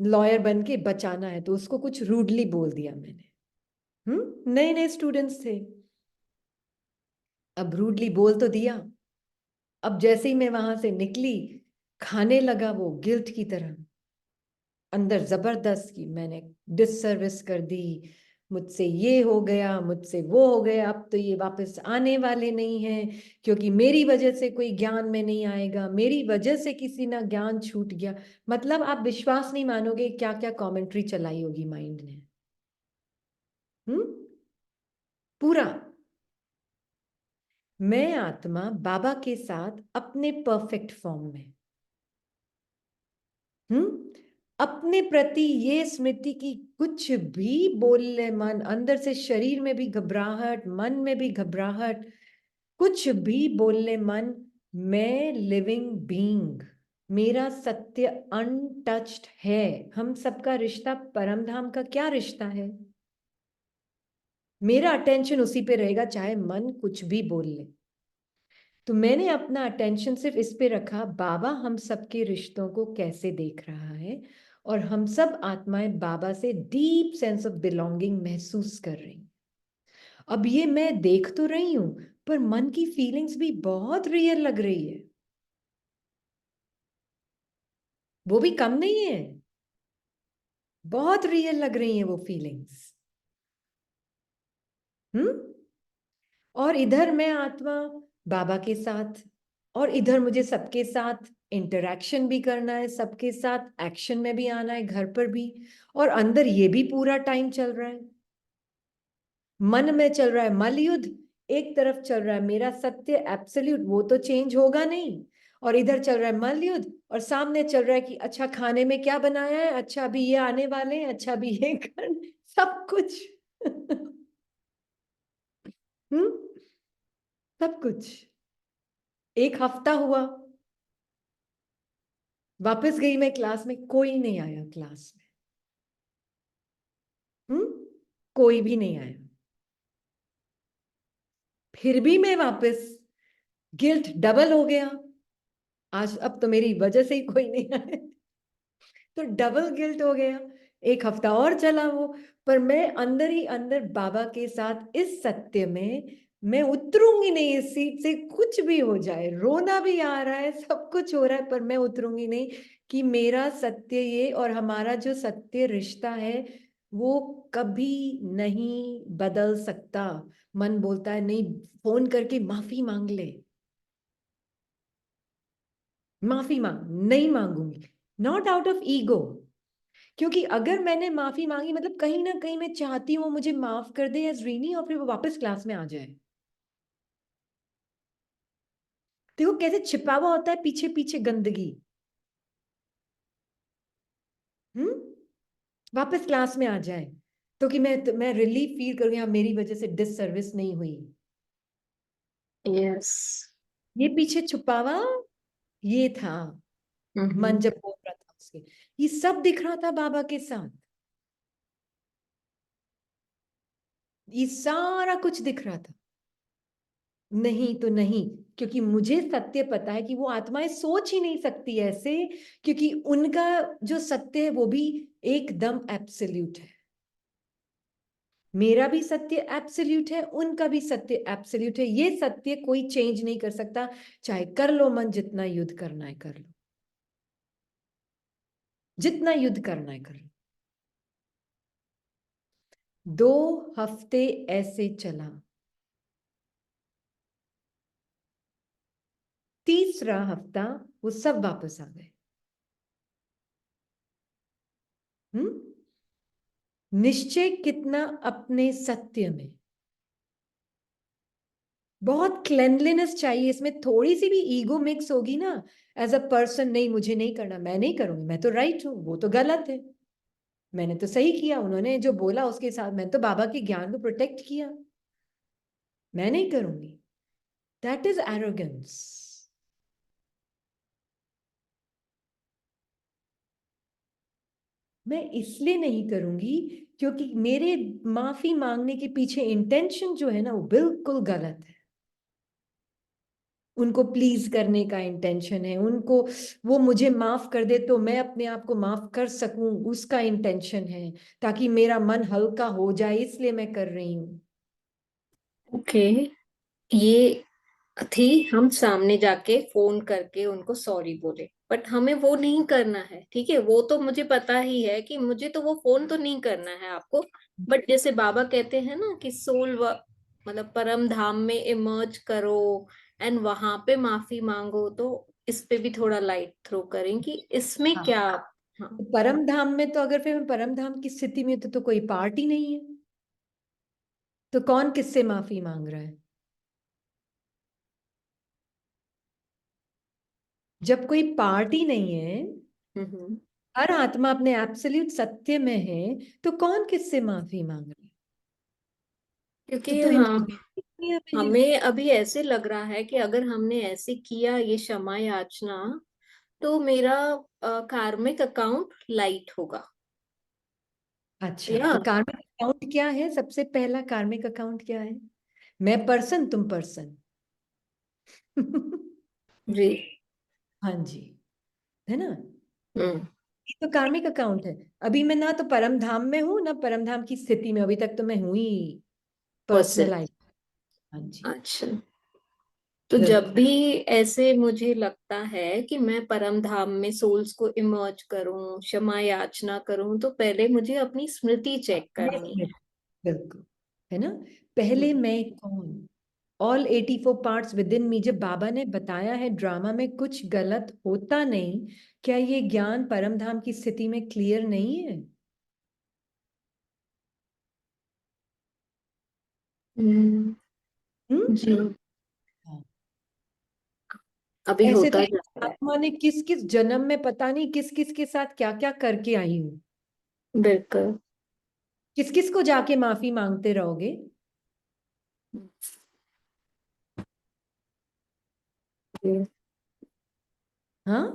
लॉयर बन के बचाना है, तो उसको कुछ रूडली बोल दिया मैंने। नए नए स्टूडेंट्स थे, अब रूडली बोल तो दिया। अब जैसे ही मैं वहां से निकली, खाने लगा वो गिल्ट की तरह अंदर जबरदस्त की मैंने डिससर्विस कर दी, मुझसे ये हो गया, मुझसे वो हो गया, अब तो ये वापस आने वाले नहीं हैं क्योंकि मेरी वजह से कोई ज्ञान में नहीं आएगा, मेरी वजह से किसी ना ज्ञान छूट गया। मतलब आप विश्वास नहीं मानोगे क्या क्या कमेंट्री चलाई होगी माइंड ने। पूरा मैं आत्मा बाबा के साथ अपने परफेक्ट फॉर्म में, अपने प्रति ये स्मृति की कुछ भी बोल ले मन, अंदर से शरीर में भी घबराहट, मन में भी घबराहट, कुछ भी बोलने मन, मैं लिविंग बीइंग, मेरा सत्य अनटच्ड है। हम सबका रिश्ता परम धाम का क्या रिश्ता है? मेरा अटेंशन उसी पे रहेगा चाहे मन कुछ भी बोल ले। तो मैंने अपना अटेंशन सिर्फ इस पे रखा, बाबा हम सबके रिश्तों को कैसे देख रहा है, और हम सब आत्माएं बाबा से डीप सेंस ऑफ बिलोंगिंग महसूस कर रही। अब ये मैं देख तो रही हूं, पर मन की फीलिंग्स भी बहुत रियल लग रही है, वो भी कम नहीं है, बहुत रियल लग रही है वो फीलिंग्स। और इधर मैं आत्मा बाबा के साथ, और इधर मुझे सबके साथ इंटरैक्शन भी करना है, सबके साथ एक्शन में भी आना है, घर पर भी, और अंदर ये भी पूरा टाइम चल रहा है। मन में चल रहा है मलयुद्ध, एक तरफ चल रहा है मेरा सत्य एब्सोल्यूट, वो तो चेंज होगा नहीं, और इधर चल रहा है मलयुद्ध, और सामने चल रहा है कि अच्छा खाने में क्या बनाया है, अच्छा अभी ये आने वाले हैं, अच्छा अभी ये कर, सब कुछ। सब कुछ। एक हफ्ता हुआ, वापस गई मैं क्लास में, कोई नहीं आया क्लास में, कोई भी नहीं आया। फिर भी मैं वापस, गिल्ट डबल हो गया, आज अब तो मेरी वजह से ही कोई नहीं आया, तो डबल गिल्ट हो गया। एक हफ्ता और चला वो, पर मैं अंदर ही अंदर बाबा के साथ इस सत्य में, मैं उतरूंगी नहीं इस सीट से, कुछ भी हो जाए, रोना भी आ रहा है, सब कुछ हो रहा है, पर मैं उतरूंगी नहीं कि मेरा सत्य ये और हमारा जो सत्य रिश्ता है वो कभी नहीं बदल सकता। मन बोलता है नहीं, फोन करके माफी मांग ले, माफी मांग, नहीं मांगूंगी, नॉट आउट ऑफ ईगो, क्योंकि अगर मैंने माफी मांगी मतलब कहीं ना कहीं मैं चाहती हूँ मुझे माफ कर दे एज रीनी और फिर वो वापस क्लास में आ जाए। देखो कैसे छिपा हुआ होता है पीछे पीछे गंदगी। वापस क्लास में आ जाए तो कि मैं रिलीफ फील करूँ, हाँ मेरी वजह से डिससर्विस नहीं हुई। यस। ये पीछे छुपावा ये था मन जब बोल रहा था उसके, ये सब दिख रहा था बाबा के साथ, ये सारा कुछ दिख रहा था। नहीं तो नहीं, क्योंकि मुझे सत्य पता है कि वो आत्माएं सोच ही नहीं सकती ऐसे, क्योंकि उनका जो सत्य है वो भी एकदम एब्सोल्यूट है। मेरा भी सत्य एब्सोल्यूट है, उनका भी सत्य एब्सोल्यूट है। ये सत्य कोई चेंज नहीं कर सकता, चाहे कर लो मन जितना युद्ध करना है कर लो, जितना युद्ध करना है कर लो। 2 हफ्ते ऐसे चला, तीसरा हफ्ता वो सब वापस आ गए। निश्चय कितना अपने सत्य में, बहुत क्लेनलीनेस चाहिए इसमें, थोड़ी सी भी ईगो मिक्स होगी ना एज अ पर्सन, नहीं मुझे नहीं करना, मैं नहीं करूंगी, मैं तो राइट हूं, वो तो गलत है, मैंने तो सही किया, उन्होंने जो बोला उसके साथ मैंने तो बाबा के ज्ञान को प्रोटेक्ट किया, मैं नहीं करूंगी। That is arrogance. मैं इसलिए नहीं करूंगी क्योंकि मेरे माफी मांगने के पीछे इंटेंशन जो है ना वो बिल्कुल गलत है। उनको प्लीज करने का इंटेंशन है, उनको वो मुझे माफ कर दे तो मैं अपने आप को माफ कर सकूं उसका इंटेंशन है, ताकि मेरा मन हल्का हो जाए, इसलिए मैं कर रही हूँ। ओके। ये थी हम सामने जाके फोन करके उनको सॉरी बोले, बट हमें वो नहीं करना है, ठीक है? वो तो मुझे पता ही है कि मुझे तो वो फोन तो नहीं करना है आपको। बट जैसे बाबा कहते हैं ना कि मतलब परम धाम में इमर्ज करो एंड वहां पे माफी मांगो, तो इस पे भी थोड़ा लाइट थ्रो करें कि इसमें हाँ, क्या। हाँ। तो परम धाम में तो अगर फिर मैं परम धाम की स्थिति में तो कोई पार्ट ही नहीं है, तो कौन किससे माफी मांग रहा है? जब कोई पार्ट ही नहीं है, हम्म। हर आत्मा अपने एब्सोल्यूट सत्य में है, तो कौन किससे माफी मांग रहा है? क्योंकि तो हाँ, दुनिया में है। हमें अभी ऐसे लग रहा है कि अगर हमने ऐसे किया ये क्षमा याचना, तो मेरा कार्मिक अकाउंट लाइट होगा। अच्छा, या तो कार्मिक अकाउंट क्या है? सबसे पहला कार्मिक अकाउंट क्या है? मैं पर्सन, तुम पर्सन। जी। हाँ जी, है ना? हम्म। ये तो कार्मिक अकाउंट है। अभी मैं ना तो परम धाम में हूँ ना परम धाम की स्थिति में, अभी तक तो मैं हुई पर्सन। पर्सनलाइज। हाँ जी, अच्छा। तो जब बिल्कुल। भी ऐसे मुझे लगता है कि मैं परम धाम में सोल्स को इमर्ज करूं, क्षमा याचना करूं, तो पहले मुझे अपनी स्मृति चेक करनी है। बिल्कुल, है ना? पहले हम्म। मैं कौन, ऑल 84 पार्ट्स विद इन मी। जब बाबा ने बताया है ड्रामा में कुछ गलत होता नहीं, क्या ये ज्ञान परम धाम की स्थिति में क्लियर नहीं है? हम्म। जी। हाँ। अभी ऐसे तो होता इस जाता है। आत्मा ने किस किस जन्म में पता नहीं किस किस के साथ क्या क्या करके आई हूँ। बिल्कुल। किस किस को जाके माफी मांगते रहोगे? हाँ,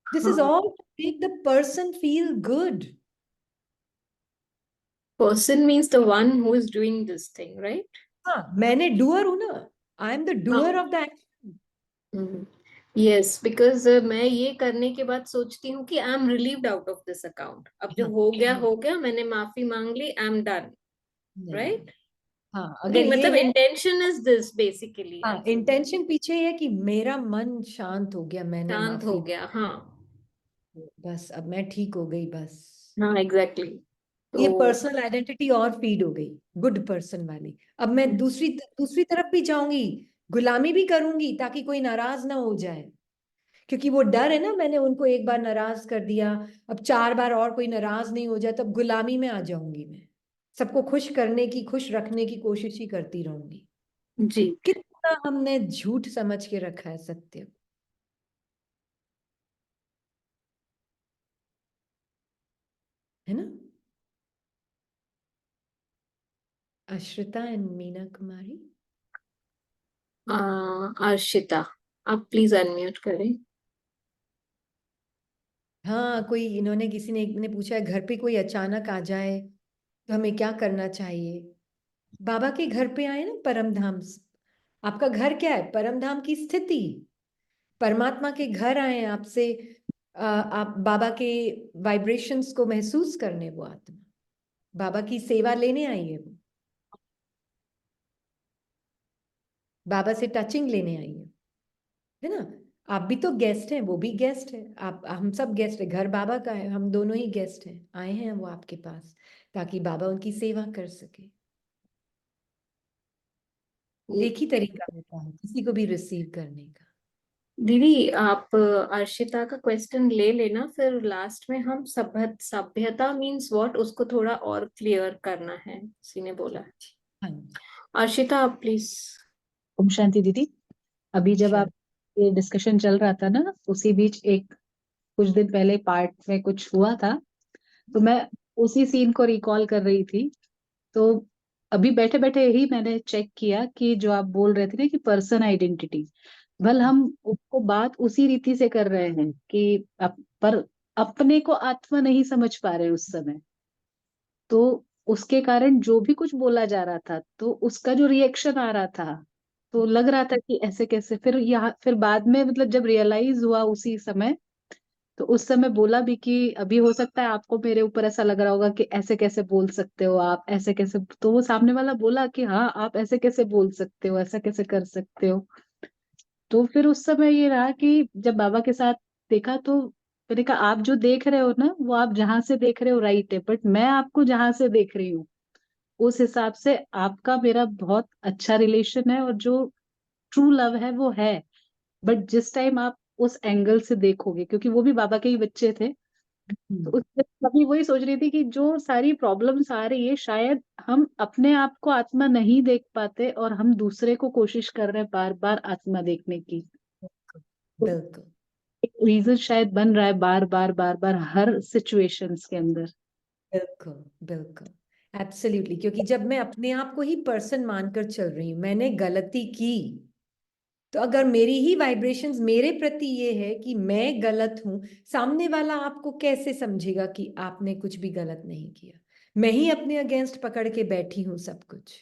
दिस इज हाँ। All to make the person feel good. Person means the one who is doing this thing, right? हाँ, मैंने डूअर हूं ना, I am the doer of the action. Yes, because मैं ये करने के बाद सोचती हूँ कि I am relieved out of this account. अब जो हाँ, हो गया, मैंने माफी मांग ली, आई एम डन। नहीं, राइट। हाँ नहीं, अगर ये मतलब है, इंटेंशन इज दिस बेसिकली, आई हाँ एम सेइंग। इंटेंशन पीछे है कि मेरा मन शांत हो गया, मैंने शांत हो माफी, गया, हाँ। बस अब मैं ठीक हो गई बस। हाँ, एग्जैक्टली। ये तो पर्सनल आइडेंटिटी और फीड हो गई, गुड पर्सन वाली। अब मैं दूसरी दूसरी तरफ भी जाऊंगी, गुलामी भी करूंगी ताकि कोई नाराज ना हो जाए, क्योंकि वो डर है ना, मैंने उनको एक बार नाराज कर दिया, अब 4 बार और कोई नाराज नहीं हो जाए, तब गुलामी में आ जाऊंगी मैं, सबको खुश करने की, खुश रखने की कोशिश ही करती रहूंगी। जी। कितना हमने झूठ समझ के रखा है सत्य, है ना। अश्रिता एंड मीना कुमारी। अर्शिता, आप प्लीज अनम्यूट करें। हाँ, कोई इन्होंने किसी ने एक ने पूछा है, घर पे कोई अचानक आ जाए तो हमें क्या करना चाहिए। बाबा के घर पे आए ना, परम धाम आपका घर क्या है, परम धाम की स्थिति। परमात्मा के घर आए आपसे, आप बाबा के वाइब्रेशंस को महसूस करने, वो आत्मा बाबा की सेवा लेने आई है, वो बाबा से टचिंग लेने आई है ना। आप भी तो गेस्ट हैं, वो भी गेस्ट है, आप हम सब गेस्ट है, घर बाबा का है, हम दोनों ही गेस्ट हैं, आए हैं वो आपके पास ताकि बाबा उनकी सेवा कर सके। एक ही तरीका होता है किसी को भी रिसीव करने का। दीदी, आप अर्शिता का क्वेश्चन ले लेना, फिर लास्ट में हम सभ्यता मीन्स व्हाट, उसको थोड़ा और क्लियर करना है, किसी ने बोला। हाँ, अर्शिता, आप प्लीज। ओम शांति दीदी। अभी जब आप ये डिस्कशन चल रहा था ना, उसी बीच एक कुछ दिन पहले पार्ट में कुछ हुआ था, तो मैं उसी सीन को रिकॉल कर रही थी। तो अभी बैठे बैठे ही मैंने चेक किया कि जो आप बोल रहे थे ना कि पर्सन आइडेंटिटी, भल हम उसको बात उसी रीति से कर रहे हैं कि पर अपने को आत्मा नहीं समझ पा रहे उस समय। तो उसके कारण जो भी कुछ बोला जा रहा था, तो उसका जो रिएक्शन आ रहा था, तो लग रहा था कि ऐसे कैसे। फिर बाद में मतलब जब रियलाइज हुआ उसी समय, तो उस समय बोला भी कि अभी हो सकता है आपको मेरे ऊपर ऐसा लग रहा होगा कि ऐसे कैसे बोल सकते हो आप, ऐसे कैसे। तो वो सामने वाला बोला कि हाँ, आप ऐसे कैसे बोल सकते हो, ऐसा कैसे कर सकते हो। तो फिर उस समय ये रहा कि जब बाबा के साथ देखा, तो मैंने कहा आप जो देख रहे हो ना, वो आप जहां से देख रहे हो राइट है, बट मैं आपको जहां से देख रही हूँ उस हिसाब से आपका मेरा बहुत अच्छा रिलेशन है, और जो ट्रू लव है वो है। बट जिस टाइम आप उस एंगल से देखोगे, क्योंकि वो भी बाबा के ही बच्चे थे, तो उस कभी वही सोच रही थी कि जो सारी प्रॉब्लम्स आ रही है, शायद हम अपने आप को आत्मा नहीं देख पाते, और हम दूसरे को कोशिश कर रहे हैं बार बार आत्मा देखने की। तो बिल्कुल एक रीजन शायद बन रहा है बार बार बार बार हर सिचुएशंस के अंदर। बिल्कुल बिल्कुल, एब्सोल्युटली। क्योंकि जब मैं अपने आप को ही पर्सन मानकर चल रही हूँ, मैंने गलती की, तो अगर मेरी ही वाइब्रेशंस मेरे प्रति ये है कि मैं गलत हूं, सामने वाला आपको कैसे समझेगा कि आपने कुछ भी गलत नहीं किया। मैं ही अपने अगेंस्ट पकड़ के बैठी हूं सब कुछ।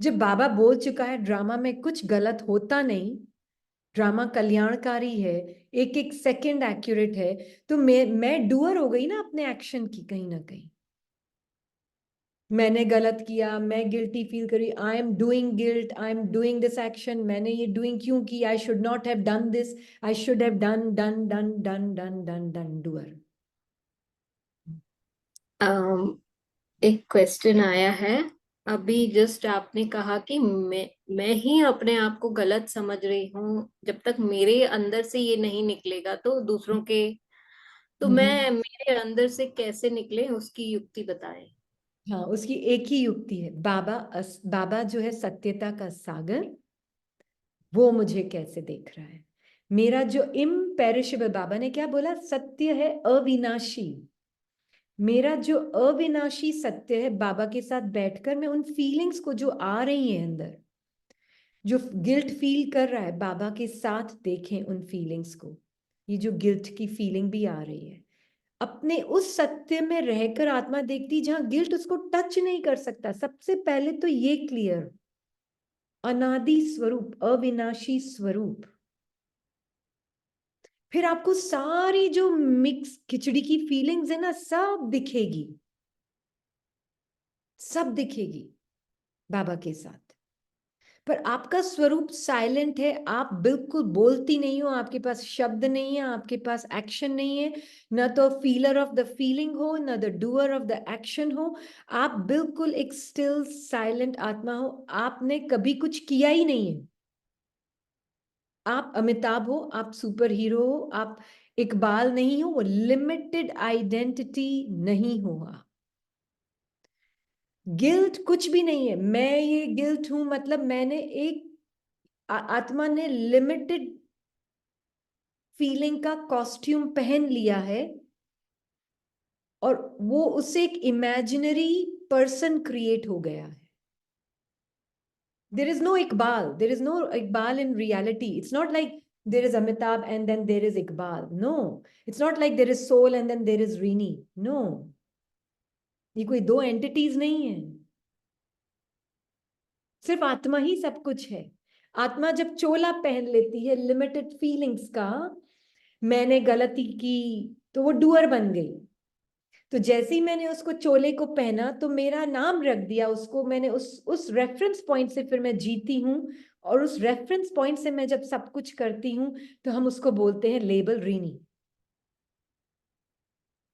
जब बाबा बोल चुका है ड्रामा में कुछ गलत होता नहीं, ड्रामा कल्याणकारी है, एक एक सेकंड एक्यूरेट है, तो मैं डूअर हो गई ना अपने एक्शन की, कहीं ना कहीं मैंने गलत किया, मैं गिल्टी फील करी, I am doing guilt, I am doing this action, मैंने ये डूइंग क्यों की, I should not have done this, I should have done done done done done done done doer. एक क्वेश्चन आया है अभी जस्ट, आपने कहा कि मैं ही अपने आप को गलत समझ रही हूँ, जब तक मेरे अंदर से ये नहीं निकलेगा तो दूसरों के, तो मैं मेरे अंदर से कैसे निकले उसकी युक्ति बताएं। हाँ, उसकी एक ही युक्ति है, बाबा जो है सत्यता का सागर, वो मुझे कैसे देख रहा है। मेरा जो इम्पेरिशेबल, बाबा ने क्या बोला, सत्य है अविनाशी। मेरा जो अविनाशी सत्य है, बाबा के साथ बैठकर मैं उन फीलिंग्स को जो आ रही है अंदर, जो गिल्ट फील कर रहा है, बाबा के साथ देखें उन फीलिंग्स को। ये जो गिल्ट की फीलिंग भी आ रही है, अपने उस सत्य में रहकर आत्मा देखती जहां गिल्ट उसको टच नहीं कर सकता। सबसे पहले तो ये क्लियर, अनादि स्वरूप, अविनाशी स्वरूप। फिर आपको सारी जो मिक्स खिचड़ी की फीलिंग्स है ना, सब दिखेगी, सब दिखेगी बाबा के साथ। पर आपका स्वरूप साइलेंट है, आप बिल्कुल बोलती नहीं हो, आपके पास शब्द नहीं है, आपके पास एक्शन नहीं है, न तो फीलर ऑफ द फीलिंग हो, न the doer of the action हो। आप बिल्कुल एक स्टिल साइलेंट आत्मा हो, आपने कभी कुछ किया ही नहीं है। आप अमिताभ हो, आप सुपर हीरो हो, आप इकबाल नहीं हो, वो लिमिटेड आइडेंटिटी नहीं हो आप। गिल्ट कुछ भी नहीं है। मैं ये गिल्ट हूं मतलब मैंने एक आत्मा ने लिमिटेड फीलिंग का कॉस्ट्यूम पहन लिया है और वो उससे एक इमेजिनरी पर्सन क्रिएट हो गया है। There is no Iqbal. There is no Iqbal in reality. It's not like there is Amitabh and then there is Iqbal. No. It's not like there is Soul and then there is Rini. No. ये कोई दो entities नहीं है। सिर्फ आत्मा ही सब कुछ है। आत्मा जब चोला पहन लेती है लिमिटेड फीलिंग्स का, मैंने गलती की, तो वो डूअर बन गई। तो जैसे ही मैंने उसको चोले को पहना तो मेरा नाम रख दिया उसको, मैंने उस रेफरेंस पॉइंट से फिर मैं जीती हूँ, और उस रेफरेंस पॉइंट से मैं जब सब कुछ करती हूँ तो हम उसको बोलते हैं लेबल रीनी।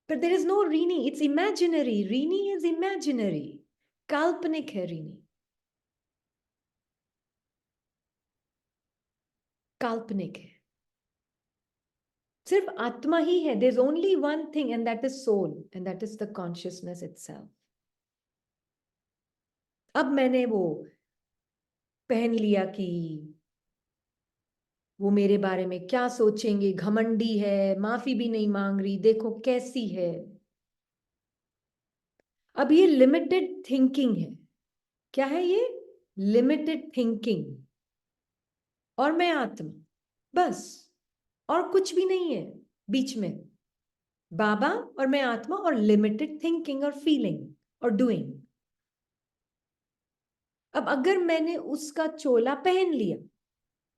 पर there is no Rini, it's imaginary. Rini is imaginary, काल्पनिक है रीनी, काल्पनिक है। सिर्फ आत्मा ही है। There is only one thing and that is soul and that is the consciousness itself. अब मैंने वो पहन लिया कि वो मेरे बारे में क्या सोचेंगे, घमंडी है, माफी भी नहीं मांग रही, देखो कैसी है। अब ये लिमिटेड थिंकिंग है। क्या है ये? Limited thinking. और मैं आत्मा, बस, और कुछ भी नहीं है बीच में। बाबा और मैं आत्मा और लिमिटेड थिंकिंग और फीलिंग और डूइंग। अब अगर मैंने उसका चोला पहन लिया,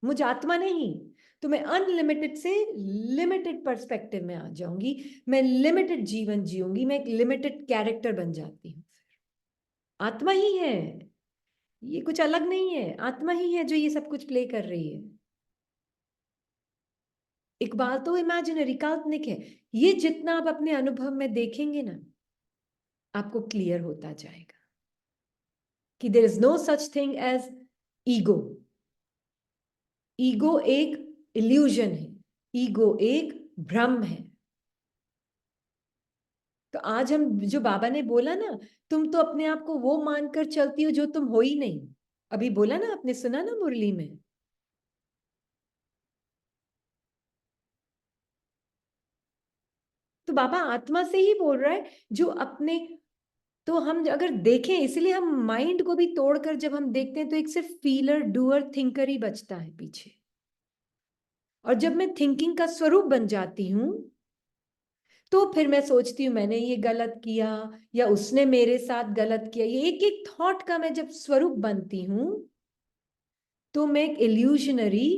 मुझ आत्मा नहीं, तो मैं अनलिमिटेड से लिमिटेड पर्सपेक्टिव में आ जाऊंगी, मैं लिमिटेड जीवन जीऊंगी, मैं एक लिमिटेड कैरेक्टर बन जाती हूँ। आत्मा ही है, ये कुछ अलग नहीं है। आत्मा ही है जो ये सब कुछ प्ले कर रही है। इकबाल तो इमेजिनरी, काल्पनिक है। ये जितना आप अपने अनुभव में देखेंगे ना, आपको क्लियर होता जाएगा कि there is no such thing as ego. Ego एक इल्यूजन है, ईगो एक भ्रम है। तो आज हम जो बाबा ने बोला ना, तुम तो अपने आप को वो मानकर चलती हो जो तुम हो ही नहीं। अभी बोला ना, आपने सुना ना मुरली में। तो बाबा आत्मा से ही बोल रहा है जो अपने, तो हम अगर देखें, इसलिए हम माइंड को भी तोड़कर जब हम देखते हैं तो एक सिर्फ फीलर डूअर थिंकर ही बचता है पीछे। और जब मैं थिंकिंग का स्वरूप बन जाती हूं तो फिर मैं सोचती हूँ मैंने ये गलत किया या उसने मेरे साथ गलत किया। ये एक एक थॉट का मैं जब स्वरूप बनती हूं तो मैं एक इल्यूशनरी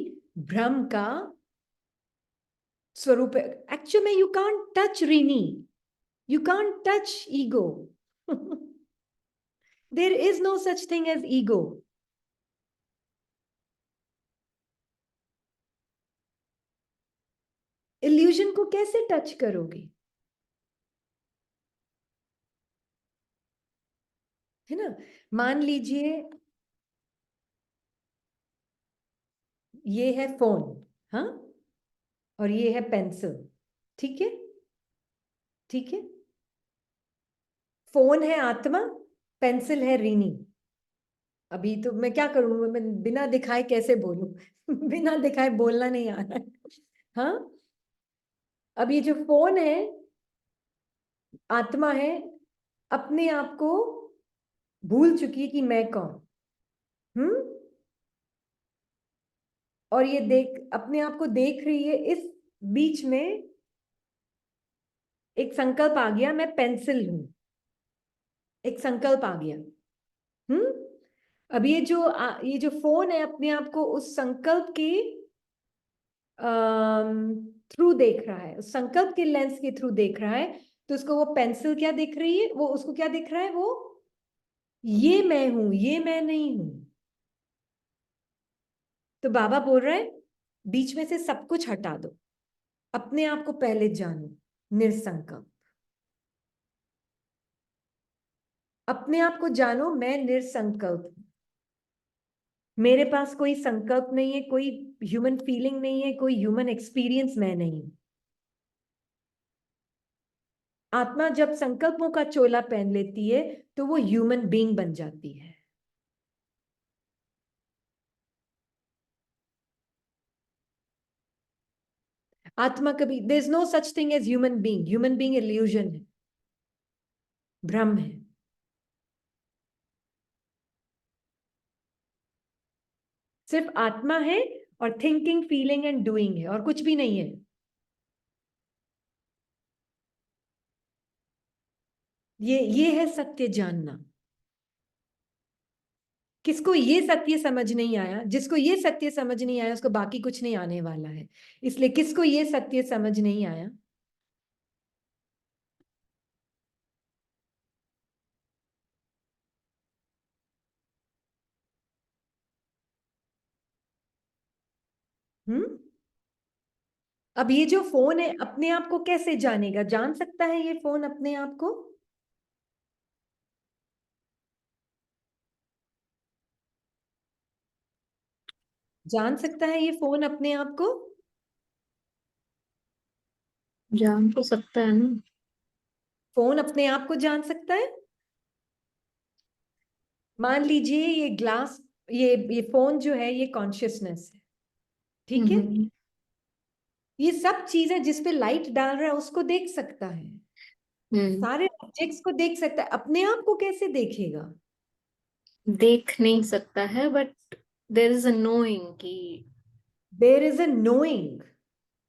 भ्रम का स्वरूप। एक्चुअली में you can't touch Rini, you can't touch ego. There is no such thing as ego. Illusion को कैसे टच करोगे? है ना। मान लीजिए ये है फोन, हाँ, और ये है पेंसिल। ठीक है, ठीक है। फोन है आत्मा, पेंसिल है रीनी। अभी तो मैं क्या करूं, मैं बिना दिखाए कैसे बोलूं? बिना दिखाए बोलना नहीं आ रहा है। हाँ, अब ये जो फोन है आत्मा है, अपने आप को भूल चुकी है कि मैं कौन। और ये देख, अपने आप को देख रही है। इस बीच में एक संकल्प आ गया, मैं पेंसिल हूं। एक संकल्प आ गया। अब ये जो फोन है अपने आप को उस संकल्प के थ्रू देख रहा है, उस संकल्प के लेंस के थ्रू देख रहा है। तो उसको वो पेंसिल क्या दिख रही है, वो उसको क्या दिख रहा है, वो ये मैं हूं, ये मैं नहीं हूं। तो बाबा बोल रहे हैं बीच में से सब कुछ हटा दो, अपने आप को पहले जानो, निरसंकल्प। अपने आप को जानो, मैं निरसंकल्प हूं। मेरे पास कोई संकल्प नहीं है, कोई ह्यूमन फीलिंग नहीं है, कोई ह्यूमन एक्सपीरियंस मैं नहीं हूं। आत्मा जब संकल्पों का चोला पहन लेती है तो वो ह्यूमन बीइंग बन जाती है। आत्मा कभी, there is no such thing as human being. Human being illusion है, भ्रम है। सिर्फ आत्मा है और थिंकिंग, फीलिंग एंड डूइंग है, और कुछ भी नहीं है। ये है सत्य जानना। किसको ये सत्य समझ नहीं आया, जिसको ये सत्य समझ नहीं आया उसको बाकी कुछ नहीं आने वाला है। इसलिए किसको ये सत्य समझ नहीं आया, हम्म। अब ये जो फोन है अपने आप को कैसे जानेगा? जान सकता है ये फोन अपने आप को? जान सकता है ये फोन अपने आप को? जान तो सकता है ना। फोन अपने आप को जान सकता है? मान लीजिए ये ग्लास, ये फोन जो है ये कॉन्शियसनेस है, ठीक है। ये सब चीजें जिस पे लाइट डाल रहा है उसको देख सकता है, सारे ऑब्जेक्ट्स को देख सकता है, अपने आप को कैसे देखेगा? देख नहीं सकता है, but there is a knowing कि देयर इज अ नोइंग।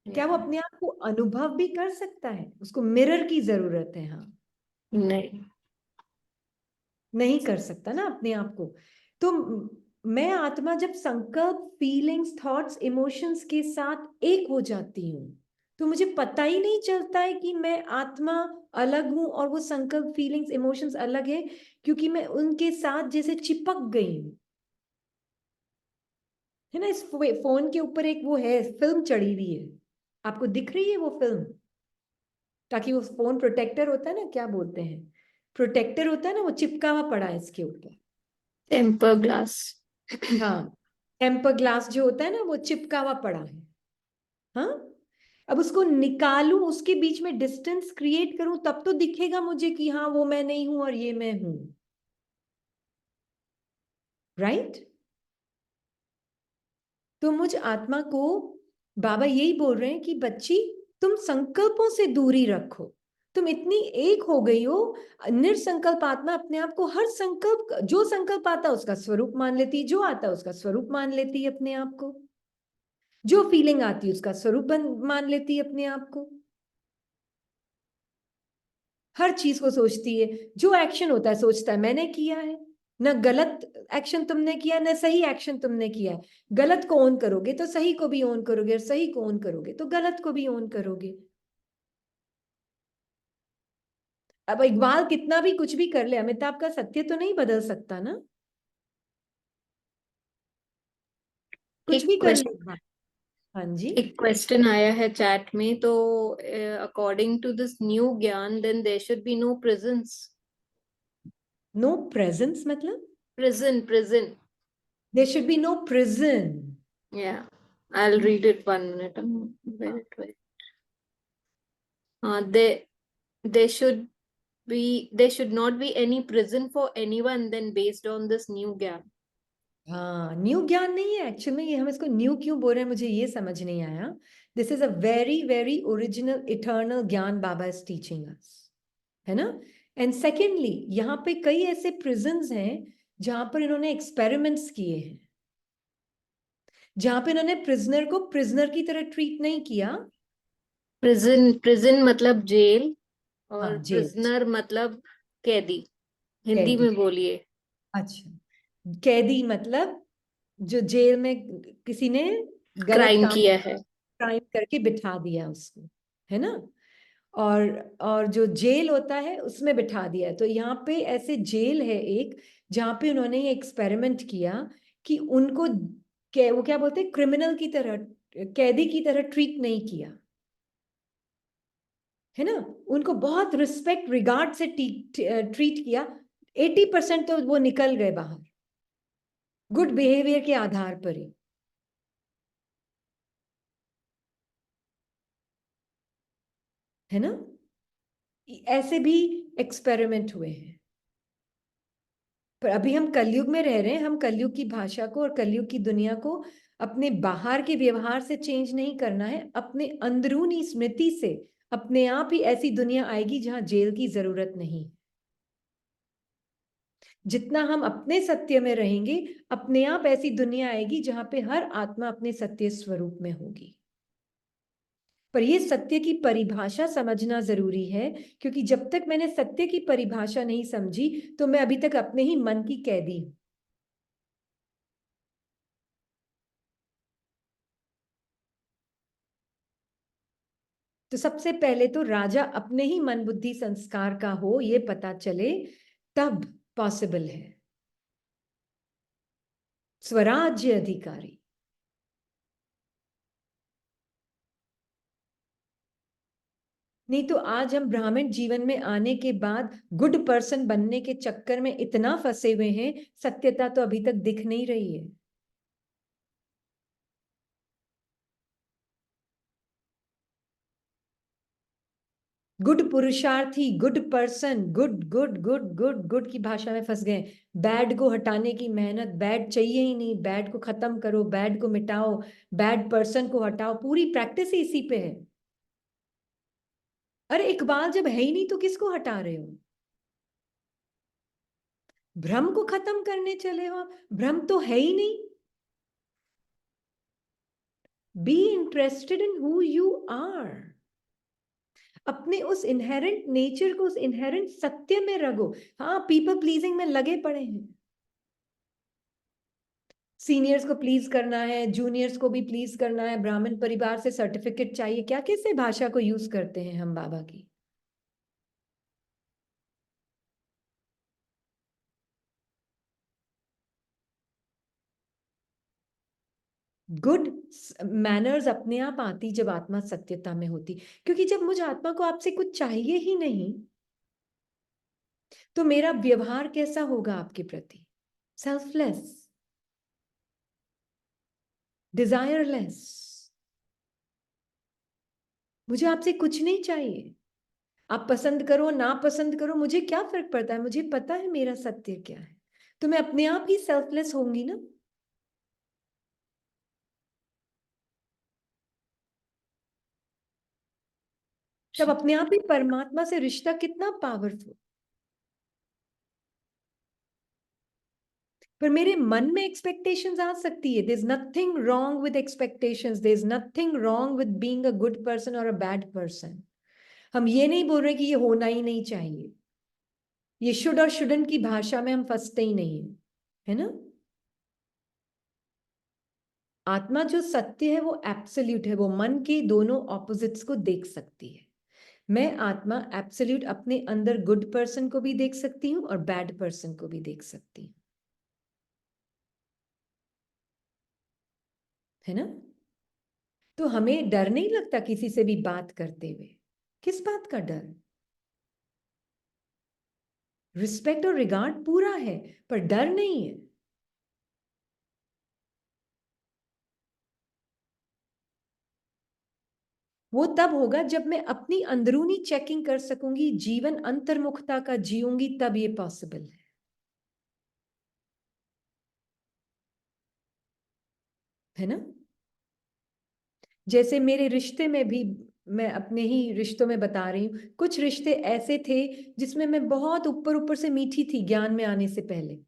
क्या वो अपने आप को अनुभव भी कर सकता है? उसको मिरर की जरूरत है। हाँ, नहीं। नहीं कर सकता ना अपने आप को। तो मैं आत्मा जब संकल्प, फीलिंग्स, थॉट्स, इमोशंस के साथ एक हो जाती हूँ तो मुझे पता ही नहीं चलता है कि मैं आत्मा अलग हूं और वो संकल्प, फीलिंग्स, इमोशंस अलग है, क्योंकि मैं उनके साथ जैसे चिपक गई हूँ। है ना, इस फोन के ऊपर एक वो है, फिल्म चढ़ी हुई है, आपको दिख रही है वो फिल्म? ताकि वो फोन प्रोटेक्टर होता है ना, क्या बोलते हैं, प्रोटेक्टर होता है ना, वो चिपका हुआ पड़ा है इसके ऊपर। Temper glass. हाँ, टेम्पर ग्लास जो होता है ना वो चिपका हुआ पड़ा है। हाँ, अब उसको निकालूं, उसके बीच में डिस्टेंस क्रिएट करूं, तब तो दिखेगा मुझे कि हाँ वो मैं नहीं हूं और ये मैं हूं। राइट? तो मुझ आत्मा को बाबा यही बोल रहे हैं कि बच्ची, तुम संकल्पों से दूरी रखो। तुम इतनी एक हो गई हो, निरसंकल्प आत्मा अपने आप को हर संकल्प, जो संकल्प आता है उसका स्वरूप मान लेती, जो आता है उसका स्वरूप मान लेती है अपने आप को, जो फीलिंग आती है उसका स्वरूप मान लेती है अपने आप को। हर चीज को सोचती है, जो एक्शन होता है सोचता है मैंने किया है। न गलत एक्शन तुमने किया, न सही एक्शन तुमने किया है। गलत को ओन करोगे तो सही को भी ओन करोगे, और सही को ओन करोगे तो गलत को भी ओन करोगे। अब इकबाल कितना भी कुछ भी कर ले, अमिताभ का सत्य तो नहीं बदल सकता ना, कुछ एक भी कर ले क्वेश्चन इकबाल। हाँ जी। एक क्वेश्चन आया है चैट में, तो अकॉर्डिंग टू दिस न्यू ज्ञान then there should be no presence. No presence मतलब? Prison. There should be no prison. Yeah, I'll read it 1 minute. Wait. They should there should not be any prison for anyone then based on this new gap. हाँ, new ज्ञान नहीं है actual में, ये हम इसको new क्यों बोल रहे हैं मुझे ये समझ नहीं आया। This is a very very original eternal ज्ञान बाबा इज टीचिंग अस, है ना। एंड सेकेंडली यहाँ पे कई ऐसे प्रिजन्स हैं जहां पर इन्होंने एक्सपेरिमेंट्स किए हैं, जहां पे इन्होंने प्रिजनर को प्रिजनर की तरह ट्रीट नहीं किया। प्रिजन मतलब जेल, हाँ, और जेल, प्रिजनर मतलब कैदी। हिंदी कैदी। में बोलिए। अच्छा, कैदी मतलब जो जेल में किसी ने गलत क्राइम काम, किया है। क्राइम करके बिठा दिया उसको, है ना। और जो जेल होता है उसमें बिठा दिया। तो यहाँ पे ऐसे जेल है एक, जहाँ पे उन्होंने ये एक्सपेरिमेंट किया कि उनको वो क्या बोलते हैं, क्रिमिनल की तरह, कैदी की तरह ट्रीट नहीं किया, है ना। उनको बहुत रिस्पेक्ट, रिगार्ड से ट्रीट किया। 80% तो वो निकल गए बाहर, गुड बिहेवियर के आधार पर ही। है ना? ऐसे भी एक्सपेरिमेंट हुए हैं। पर अभी हम कलयुग में रह रहे हैं, हम कलयुग की भाषा को और कलयुग की दुनिया को अपने बाहर के व्यवहार से चेंज नहीं करना है, अपने अंदरूनी स्मृति से अपने आप ही ऐसी दुनिया आएगी जहां जेल की जरूरत नहीं। जितना हम अपने सत्य में रहेंगे, अपने आप ऐसी दुनिया आएगी जहां पे हर आत्मा अपने सत्य स्वरूप में होगी। पर यह सत्य की परिभाषा समझना जरूरी है, क्योंकि जब तक मैंने सत्य की परिभाषा नहीं समझी तो मैं अभी तक अपने ही मन की कैदी हूं। तो सबसे पहले तो राजा अपने ही मन बुद्धि संस्कार का हो ये पता चले, तब पॉसिबल है स्वराज्य अधिकारी। नहीं तो आज हम ब्राह्मण जीवन में आने के बाद गुड पर्सन बनने के चक्कर में इतना फंसे हुए हैं, सत्यता तो अभी तक दिख नहीं रही है। गुड पुरुषार्थी, good person, good good good good good की भाषा में फंस गए। बैड को हटाने की मेहनत, बैड चाहिए ही नहीं, बैड को खत्म करो, बैड को मिटाओ, बैड पर्सन को हटाओ, पूरी प्रैक्टिस ही इसी पे है। अरे इकबाल जब है ही नहीं तो किसको हटा रहे हो? भ्रम को खत्म करने चले हो? भ्रम तो है ही नहीं। Be interested in who you are. अपने उस इनहेरेंट नेचर को, उस इनहेरेंट सत्य में रगो। हाँ, पीपल प्लीजिंग में लगे पड़े हैं। सीनियर्स को प्लीज करना है, जूनियर्स को भी प्लीज करना है, ब्राह्मण परिवार से सर्टिफिकेट चाहिए, क्या कैसे भाषा को यूज करते हैं हम बाबा की। गुड मैनर्स अपने आप आती जब आत्मा सत्यता में होती, क्योंकि जब मुझ आत्मा को आपसे कुछ चाहिए ही नहीं तो मेरा व्यवहार कैसा होगा आपके प्रति? Selfless, desireless. मुझे आपसे कुछ नहीं चाहिए। आप पसंद करो ना पसंद करो, मुझे क्या फर्क पड़ता है? मुझे पता है मेरा सत्य क्या है, तो मैं अपने आप ही सेल्फलेस होंगी ना। तब अपने आप ही परमात्मा से रिश्ता कितना पावरफुल। पर मेरे मन में एक्सपेक्टेशंस आ सकती है। There is nothing wrong with expectations, there is nothing wrong with being a good person और अ बैड पर्सन। हम ये नहीं बोल रहे कि ये होना ही नहीं चाहिए। ये शुड और शुडंट की भाषा में हम फंसते ही नहीं है ना? आत्मा जो सत्य है वो एब्सोल्यूट है, वो मन के दोनों ऑपोजिट्स को देख सकती है। मैं आत्मा एब्सोल्यूट अपने अंदर गुड पर्सन को भी देख सकती हूँ और बैड पर्सन को भी देख सकती हूँ, है ना? तो हमें डर नहीं लगता किसी से भी बात करते हुए। किस बात का डर? रिस्पेक्ट और रिगार्ड पूरा है, पर डर नहीं है। वो तब होगा जब मैं अपनी अंदरूनी चेकिंग कर सकूंगी, जीवन अंतर्मुखता का जीऊंगी, तब ये पॉसिबल है ना? जैसे मेरे रिश्ते में भी, मैं अपने ही रिश्तों में बता रही हूँ, कुछ रिश्ते ऐसे थे जिसमें मैं बहुत ऊपर ऊपर से मीठी थी ज्ञान में आने से पहले,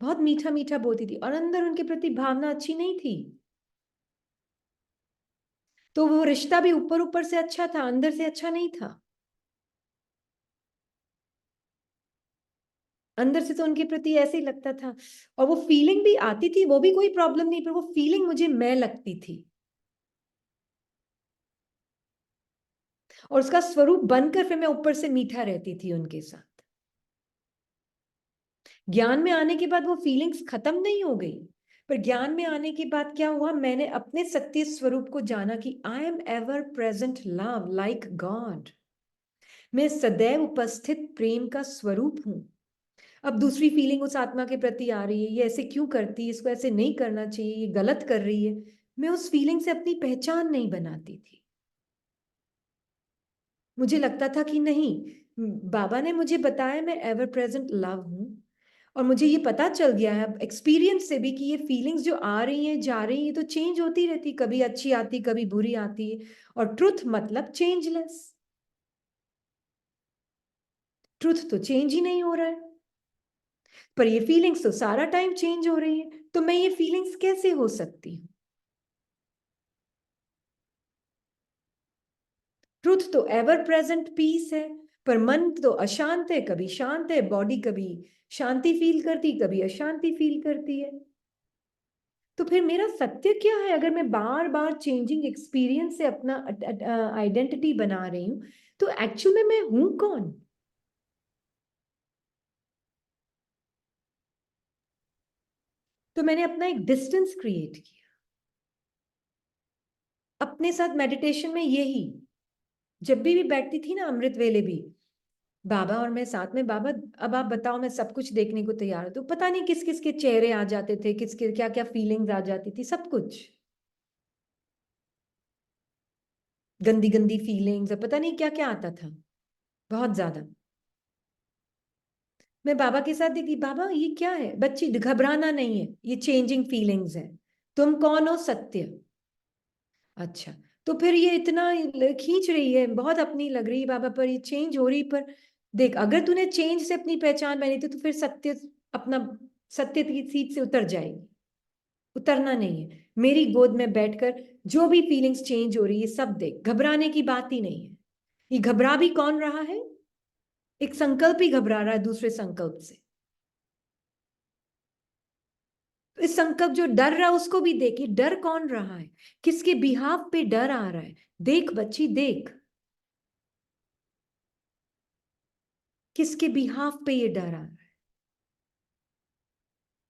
बहुत मीठा मीठा बोलती थी और अंदर उनके प्रति भावना अच्छी नहीं थी। तो वो रिश्ता भी ऊपर ऊपर से अच्छा था, अंदर से अच्छा नहीं था। अंदर से तो उनके प्रति ऐसे ही लगता था, और वो फीलिंग भी आती थी, वो भी कोई प्रॉब्लम नहीं, पर वो फीलिंग मुझे मैं लगती थी और उसका स्वरूप बनकर फिर मैं ऊपर से मीठा रहती थी उनके साथ। ज्ञान में आने के बाद वो फीलिंग्स खत्म नहीं हो गई, पर ज्ञान में आने के बाद क्या हुआ, मैंने अपने सत्य स्वरूप को जाना कि I am ever present love like God. मैं सदैव उपस्थित प्रेम का स्वरूप हूं। अब दूसरी फीलिंग उस आत्मा के प्रति आ रही है, ये ऐसे क्यों करती है, इसको ऐसे नहीं करना चाहिए, ये गलत कर रही है, मैं उस फीलिंग से अपनी पहचान नहीं बनाती थी। मुझे लगता था कि नहीं, बाबा ने मुझे बताया मैं एवर प्रेजेंट लव हूं, और मुझे ये पता चल गया है एक्सपीरियंस से भी कि ये फीलिंग्स जो आ रही हैं जा रही हैं तो चेंज होती रहती, कभी अच्छी आती कभी बुरी आती है, और ट्रुथ मतलब चेंजलेस। ट्रुथ तो चेंज ही नहीं हो रहा है, पर ये फीलिंग्स तो सारा टाइम चेंज हो रही है, तो मैं ये फीलिंग्स कैसे हो सकती हूँ? ट्रुथ तो एवर प्रेजेंट पीस है, पर मन तो अशांत है, कभी शांत है, बॉडी कभी शांति फील करती कभी अशांति फील करती है। तो फिर मेरा सत्य क्या है? अगर मैं बार बार चेंजिंग एक्सपीरियंस से अपना आइडेंटिटी बना रही हूं, तो एक्चुअल में मैं हूं कौन? तो मैंने अपना एक डिस्टेंस क्रिएट किया अपने साथ मेडिटेशन में। यही जब भी बैठती थी ना अमृत वेले भी, बाबा और मैं साथ में, बाबा अब आप बताओ, मैं सब कुछ देखने को तैयार हूं। तो पता नहीं किस किस के चेहरे आ जाते थे, किसके क्या क्या फीलिंग्स आ जाती थी, सब कुछ गंदी गंदी फीलिंग्स, और पता नहीं क्या क्या आता था, बहुत ज्यादा। मैं बाबा के साथ देखती, बाबा ये क्या है? बच्ची घबराना नहीं है, ये चेंजिंग फीलिंग्स है। तुम कौन हो? सत्य। अच्छा, तो फिर ये इतना खींच रही है, बहुत अपनी लग रही है बाबा, पर ये चेंज हो रही, पर देख अगर तूने चेंज से अपनी पहचान बनी थी तो फिर सत्य, अपना सत्य की सीट से उतर जाएगी। उतरना नहीं है, मेरी गोद में बैठकर जो भी फीलिंग्स चेंज हो रही है सब देख, घबराने की बात ही नहीं है। ये घबरा भी कौन रहा है? एक संकल्प ही घबरा रहा है दूसरे संकल्प से। तो इस संकल्प जो डर रहा है उसको भी देखिए, डर कौन रहा है, किसके बिहाफ पे डर आ रहा है? देख बच्ची देख, किसके बिहाफ पे ये डर आ रहा है?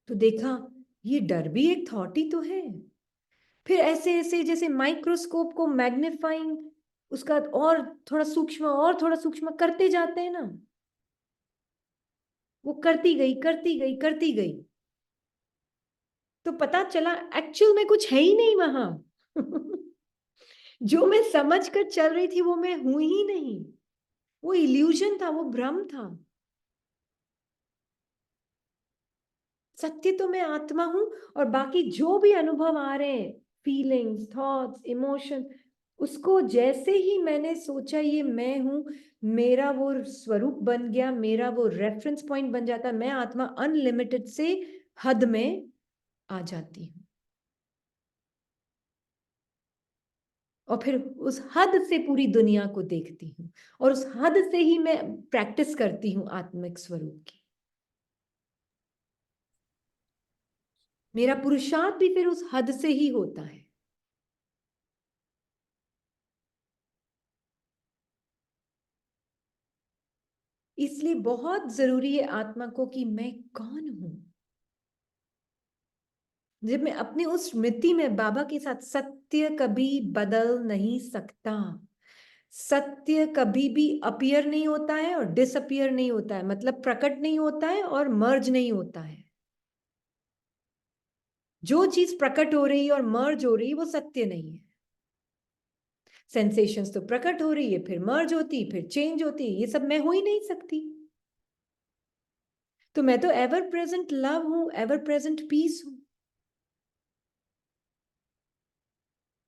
तो देखा, ये डर भी एक थॉट ही तो है। फिर ऐसे ऐसे जैसे माइक्रोस्कोप को मैग्नीफाइंग, उसका और थोड़ा सूक्ष्म और थोड़ा सूक्ष्म करते जाते हैं ना, वो करती गई करती गई करती गई, तो पता चला एक्चुअल में कुछ है ही नहीं वहां। जो मैं समझ कर चल रही थी वो मैं हूं ही नहीं, वो इल्यूजन था, वो भ्रम था। सत्य तो मैं आत्मा हूं, और बाकी जो भी अनुभव आ रहे हैं, फीलिंग्स, थॉट्स, इमोशन, उसको जैसे ही मैंने सोचा ये मैं हूं, मेरा वो स्वरूप बन गया, मेरा वो रेफरेंस पॉइंट बन जाता, मैं आत्मा अनलिमिटेड से हद में आ जाती हूँ, और फिर उस हद से पूरी दुनिया को देखती हूँ, और उस हद से ही मैं प्रैक्टिस करती हूँ आत्मिक स्वरूप की। मेरा पुरुषार्थ भी फिर उस हद से ही होता है। इसलिए बहुत जरूरी है आत्मा को कि मैं कौन हूं। जब मैं अपने उस स्मृति में बाबा के साथ, सत्य कभी बदल नहीं सकता, सत्य कभी भी अपीयर नहीं होता है और डिसअपीयर नहीं होता है, मतलब प्रकट नहीं होता है और मर्ज नहीं होता है। जो चीज प्रकट हो रही है और मर्ज हो रही है वो सत्य नहीं है। सेंसेशंस तो प्रकट हो रही है, फिर मर्ज होती, फिर चेंज होती, ये सब मैं हो ही नहीं सकती। तो मैं तो एवर प्रेजेंट लव हूं, एवर प्रेजेंट पीस हूं।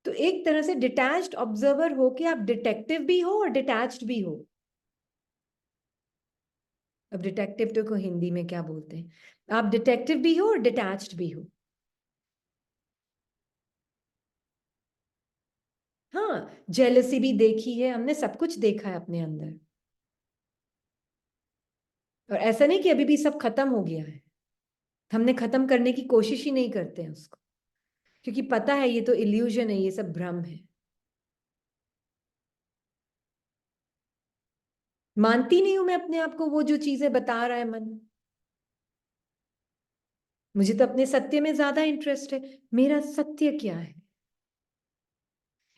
तो एक तरह से डिटैच्ड ऑब्जर्वर हो के आप डिटेक्टिव भी हो और डिटैच्ड भी हो। अब डिटेक्टिव तो को हिंदी में क्या बोलते हैं? आप डिटेक्टिव भी हो और डिटैच्ड भी हो। हाँ, जेलसी भी देखी है हमने, सब कुछ देखा है अपने अंदर, और ऐसा नहीं कि अभी भी सब खत्म हो गया है। हमने खत्म करने की कोशिश ही नहीं करते हैं उसको, क्योंकि पता है ये तो इल्यूजन है, ये सब भ्रम है। मानती नहीं हूं मैं अपने आप को, वो जो चीजें बता रहा है मन। मुझे तो अपने सत्य में ज्यादा इंटरेस्ट है। मेरा सत्य क्या है?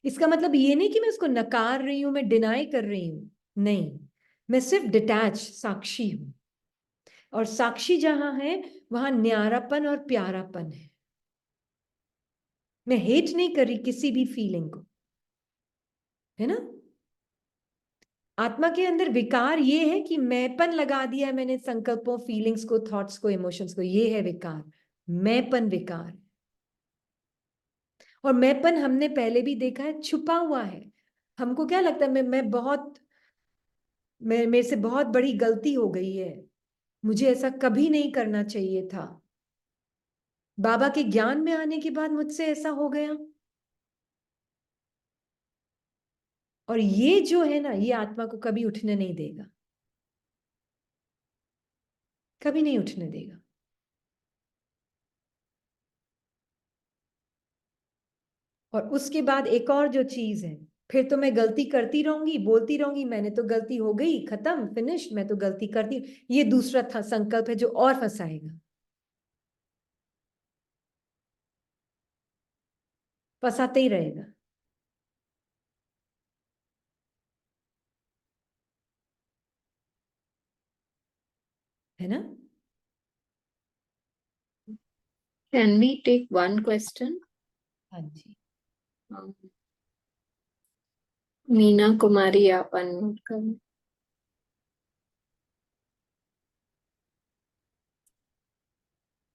इसका मतलब ये नहीं कि मैं उसको नकार रही हूं, मैं डिनाई कर रही हूं, नहीं। मैं सिर्फ डिटैच साक्षी हूं, और साक्षी जहां है वहां न्यारापन और प्यारापन है। मैं हेट नहीं कर रही किसी भी फीलिंग को, है ना। आत्मा के अंदर विकार ये है कि मैंपन लगा दिया है मैंने संकल्पों, फीलिंग्स को, थॉट्स को, इमोशंस को, ये है विकार, मैंपन विकार। और मैंपन हमने पहले भी देखा है छुपा हुआ है। हमको क्या लगता है मेरे से बहुत बड़ी गलती हो गई है, मुझे ऐसा कभी नहीं करना चाहिए था। बाबा के ज्ञान में आने के बाद मुझसे ऐसा हो गया। और ये जो है ना, ये आत्मा को कभी उठने नहीं देगा, कभी नहीं उठने देगा। और उसके बाद एक और जो चीज है, फिर तो मैं गलती करती रहूंगी, बोलती रहूंगी मैंने तो गलती हो गई, खत्म, फिनिश, मैं तो गलती करती। ये दूसरा था संकल्प है जो और फंसाएगा, फंसाते ही रहेगा। है ना। Can we take one question? हाँ जी। Um, मीना कुमारी, आप अनम्यूट करें।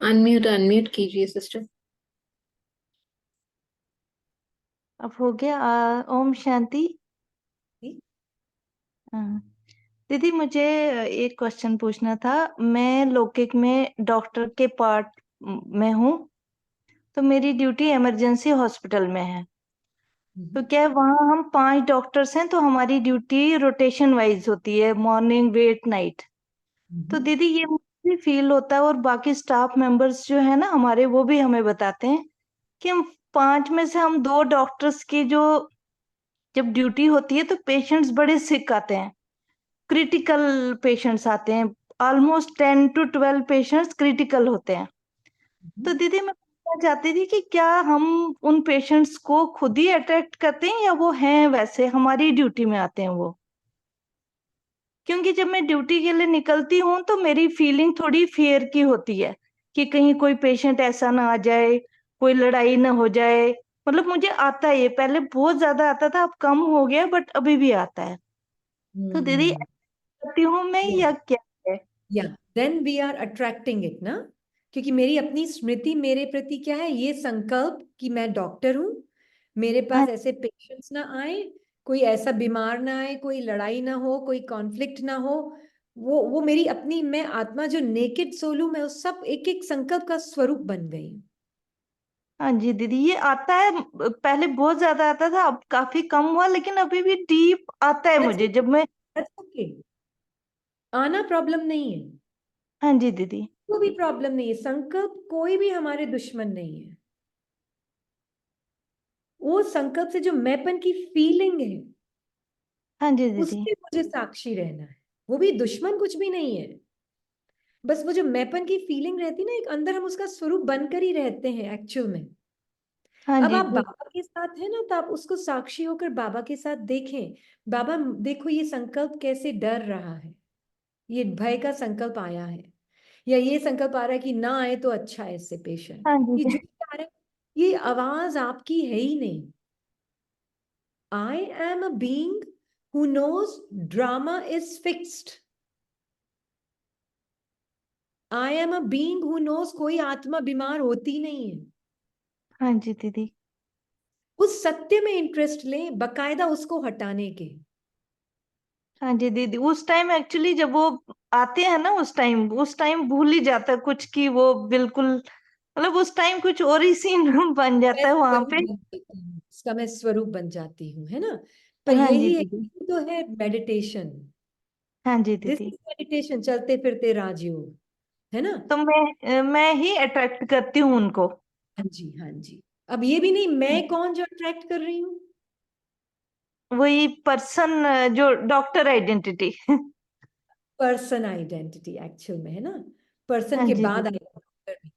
अनम्यूट कीजिए सिस्टर। अब हो गया। ओम शांति। जी। हाँ। दीदी मुझे एक क्वेश्चन पूछना था। मैं लौकिक में डॉक्टर के पार्ट में हूँ, तो मेरी ड्यूटी इमरजेंसी हॉस्पिटल में है। तो क्या वहाँ हम 5 डॉक्टर्स हैं, तो हमारी ड्यूटी रोटेशन वाइज होती है, मॉर्निंग, वेट, नाइट। तो दीदी ये मुझे फील होता है, और बाकी स्टाफ मेंबर्स जो है ना हमारे, वो भी हमें बताते हैं कि हम 5 में से हम 2 डॉक्टर्स की जो जब ड्यूटी होती है तो पेशेंट्स बड़े सिक आते हैं, क्रिटिकल पेशेंट्स आते हैं। ऑलमोस्ट 10 to 12 पेशेंट्स क्रिटिकल होते हैं। तो दीदी मैं पूछना चाहती थी कि क्या हम उन पेशेंट्स को खुद ही अट्रैक्ट करते हैं, या वो हैं वैसे हमारी ड्यूटी में आते हैं वो? क्योंकि जब मैं ड्यूटी के लिए निकलती हूँ तो मेरी फीलिंग थोड़ी फियर की होती है कि कहीं कोई पेशेंट ऐसा ना आ जाए, कोई लड़ाई ना हो जाए। मतलब मुझे आता है, ये पहले बहुत ज्यादा आता था, अब कम हो गया, बट अभी भी आता है। तो दीदी करती हूँ मैं, या क्या है? या then we are attracting it ना, क्योंकि मेरी अपनी स्मृति मेरे प्रति क्या है, ये संकल्प कि मैं डॉक्टर हूं, मेरे पास ऐसे पेशेंट्स ना आए, कोई ऐसा बीमार ना आए, कोई लड़ाई ना हो, कोई कॉन्फ्लिक्ट ना हो। वो मेरी अपनी, मैं आत्मा जो नेकेड सोल हूं, मैं उस सब एक एक संकल्प का स्वरूप बन गई हूं। हाँ जी दीदी, ये आता है। पहले बहुत ज्यादा आता था, अब काफी कम हुआ, लेकिन अभी भी डीप आता है मुझे जब मैं। That's okay. आना प्रॉब्लम नहीं है, हाँ जी दीदी। कोई भी प्रॉब्लम नहीं है। संकल्प कोई भी हमारे दुश्मन नहीं है। वो संकल्प से जो मैंपन की फीलिंग है, हाँ जी दीदी। उससे मुझे साक्षी रहना है। वो भी दुश्मन कुछ भी नहीं है, बस वो जो मैंपन की फीलिंग रहती ना, एक अंदर हम उसका स्वरूप बनकर ही रहते हैं एक्चुअल में। हाँ अब जी आप बाबा के साथ है ना, तो आप उसको साक्षी होकर बाबा के साथ देखें, बाबा देखो ये संकल्प कैसे डर रहा है, ये भय का संकल्प आया है, या ये संकल्प आ रहा है कि ना आए तो अच्छा है इससे पेशेंट, हाँ ये जी जो भी आ रहा है, ये आवाज आपकी है ही नहीं। I am a being who knows drama is fixed. I am a being who knows कोई आत्मा बीमार होती नहीं है। हाँ जी दीदी। उस सत्य में इंटरेस्ट लें, बकायदा उसको हटाने के। हाँ जी दीदी, उस टाइम एक्चुअली जब वो आते हैं ना, उस टाइम भूल ही जाता है कुछ, की वो बिल्कुल, मतलब उस टाइम कुछ और ही सीन बन जाता है वहां पे। उसका मैं स्वरूप बन जाती हूँ, है ना। पर हाँ जी यही है, दीदी। तो है मेडिटेशन। हाँ जी दिस दीदी। इज मेडिटेशन, चलते फिरते राजयोग, है ना। तो मैं ही अट्रैक्ट करती हूँ उनको। हाँ जी, हाँ जी। अब ये भी नहीं मैं कौन जो अट्रैक्ट कर रही हूँ, वही पर्सन, जो doctor identity. Person identity actual में, है ना। पर्सन हाँ के जी बाद दीदी। आइडेंटिटी,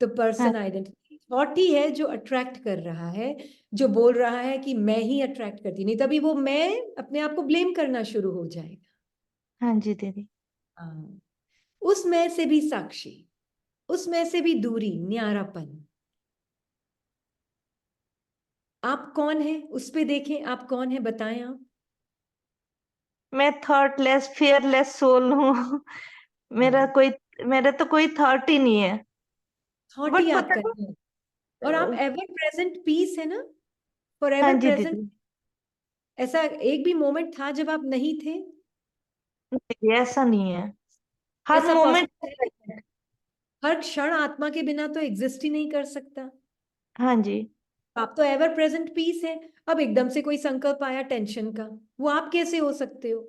तो हाँ पर्सन आइडेंटिटी थॉट ही है जो अट्रैक्ट कर रहा है, जो बोल रहा है कि मैं ही अट्रैक्ट करती, नहीं तभी वो मैं अपने आप को ब्लेम करना शुरू हो जाएगा। हाँ जी दीदी। हाँ, उसमें से भी साक्षी, उसमें से भी दूरी, न्यारापन। आप कौन है, उस पे देखें, आप कौन है, बताएं आप। मैं थॉटलेस फियरलेस सोल हूँ। हाँ, मेरा तो कोई थॉट ही नहीं है। थॉट ही बट पता आपका नहीं है। और आप नहीं। एवर प्रेजेंट पीस है ना, फॉर हाँ एवर जी प्रेजेंट। दीदी। ऐसा एक भी मोमेंट था जब आप नहीं थे? नहीं, ऐसा नहीं है। हर ऐसा मोमेंट। पॉसिबल है? हर क्षण आत्मा के बिना तो एग्जिस्ट ही नहीं कर सकता। हाँ जी। आप तो एवर प्रेजेंट पीस है। अब एकदम से कोई संकल्प आया टेंशन का, वो आप कैसे हो सकते हो?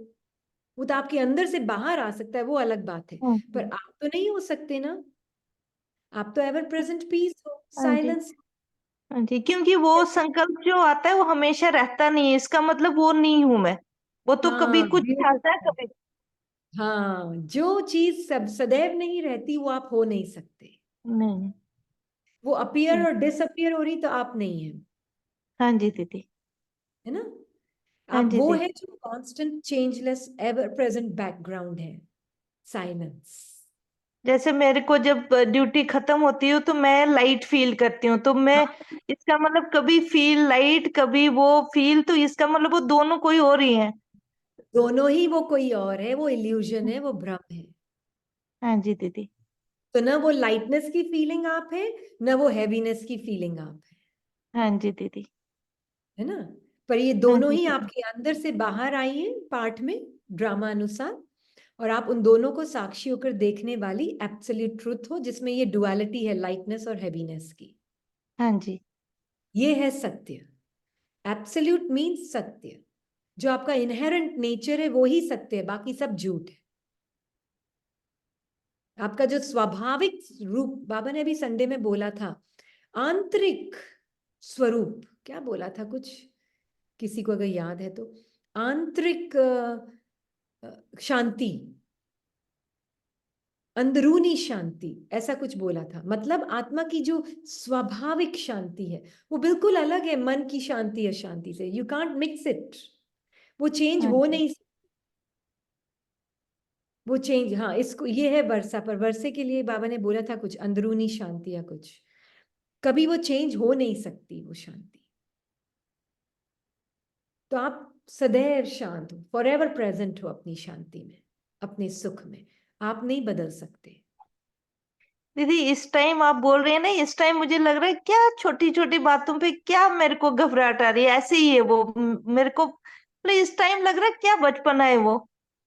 वो तो आपके अंदर से बाहर आ सकता है, वो अलग बात है। पर हम्म। आप तो नहीं हो सकते ना। आप तो एवर प्रेजेंट पीस हो, हाँ जी। साइलेंस। हाँ जी, क्योंकि वो संकल्प जो आता है वो हमेशा रहता नहीं है, इसका मतलब वो नहीं हूं मैं। वो तो कभी हाँ, कुछ आता है beautiful। कभी। हाँ, जो चीज सब सदैव नहीं रहती वो आप हो नहीं सकते। नहीं। वो अपीयर और डिसअपियर हो रही तो आप नहीं है, हाँ जी दीदी। है ना। हाँ आप जी वो दीदी। है जो constant changeless ever present background है, साइलेंस। जैसे मेरे को जब ड्यूटी खत्म होती है तो मैं लाइट फील करती हूँ, तो मैं इसका मतलब कभी फील लाइट कभी वो फील, तो इसका मतलब वो दोनों कोई और ही है। दोनों ही वो कोई और है, वो इल्यूजन है, वो भ्रम है। हाँ जी दीदी। तो ना वो लाइटनेस की फीलिंग आप है, ना वो हैवीनेस की फीलिंग आप हाँ जी दीदी। है ना। पर ये हाँ दोनों जी ही दीदी। आपके अंदर से बाहर आई हैं पाठ में, ड्रामा अनुसार। और आप उन दोनों को साक्षी होकर देखने वाली एब्सोल्यूट ट्रुथ हो, जिसमें ये डुअलिटी है लाइटनेस और हैवीनेस की। हाँ जी। ये है सत्य। एब्सोल्यूट मीन्स सत्य। जो आपका इनहेरेंट नेचर है वो ही सत्य है, बाकी सब झूठ है। आपका जो स्वाभाविक रूप, बाबा ने अभी संडे में बोला था, आंतरिक स्वरूप, क्या बोला था कुछ, किसी को अगर याद है तो, आंतरिक शांति, अंदरूनी शांति, ऐसा कुछ बोला था। मतलब आत्मा की जो स्वाभाविक शांति है वो बिल्कुल अलग है मन की शांति अशांति से। You can't mix it. वो चेंज हाँ हो जी। नहीं, वो चेंज, हाँ, इसको ये है वर्षा पर, वर्षे के लिए बाबा ने बोला था कुछ अंदरूनी शांति या कुछ। कभी वो चेंज हो नहीं सकती वो शांति। तो आप सदैव शांत हो, फॉर एवर प्रेजेंट हो अपनी शांति में, अपने सुख में। आप नहीं बदल सकते। दीदी इस टाइम आप बोल रहे हैं ना, इस टाइम मुझे लग रहा है क्या छोटी छोटी बातों पे क्या मेरे को घबराहट आ रही है, ऐसे ही है वो मेरे को मतलब इस टाइम लग रहा है क्या बचपना है वो।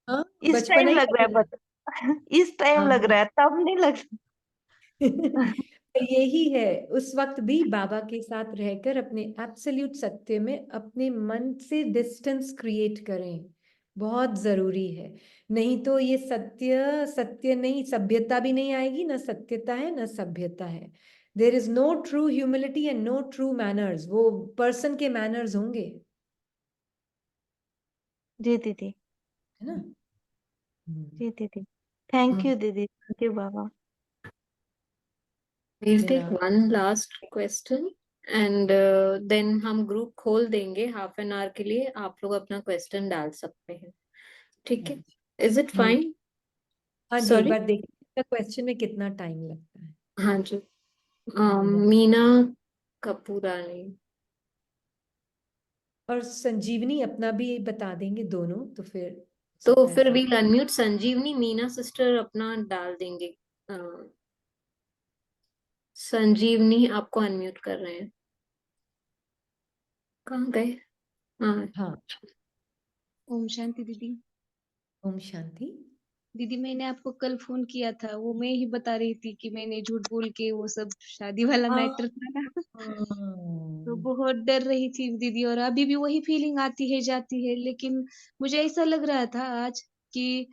हाँ, इस बचपना टाइम ही लग रहा है लगेगा। बस। इस टाइम लग हाँ। रहा है, तब नहीं लग रहा। तो यही है, उस वक्त भी बाबा के साथ रहकर अपने एब्सोल्यूट सत्य में अपने मन से डिस्टेंस क्रिएट करें, बहुत जरूरी है। नहीं तो ये सत्य सत्य नहीं, सभ्यता भी नहीं आएगी, ना सत्यता है ना सभ्यता है। There is no true humility and no true manners. वो पर्सन के मैनर्स होंगे, जी दीदी। है ना। हम्म। जी दीदी। थैंक यू दीदी, थैंक यू बाबा। We'll take मिला। one last question and then हम ग्रुप खोल देंगे हाफ एन आवर के लिए, आप लोग अपना क्वेश्चन डाल सकते हैं, ठीक है? Is it hmm. फाइन? हाँ जी, एक सॉरी। बार देखिए क्वेश्चन में कितना टाइम लगता है। हाँ जी। मीना। मीना कपूरानी। और संजीवनी अपना भी बता देंगे दोनों, तो फिर हो तो सकता है फिर फिर। वील अनम्यूट संजीवनी, मीना सिस्टर अपना डाल देंगे। अ, संजीवनी आपको अनम्यूट कर रहे हैं, कहाँ गए? हाँ। हाँ। ओम शांति दीदी। ओम शांति। दीदी मैंने आपको कल फोन किया था, वो मैं ही बता रही थी कि मैंने झूठ बोल के वो सब शादी वाला मैटर था ना। तो बहुत डर रही थी दीदी, और अभी भी वही फीलिंग आती है जाती है। लेकिन मुझे ऐसा लग रहा था आज कि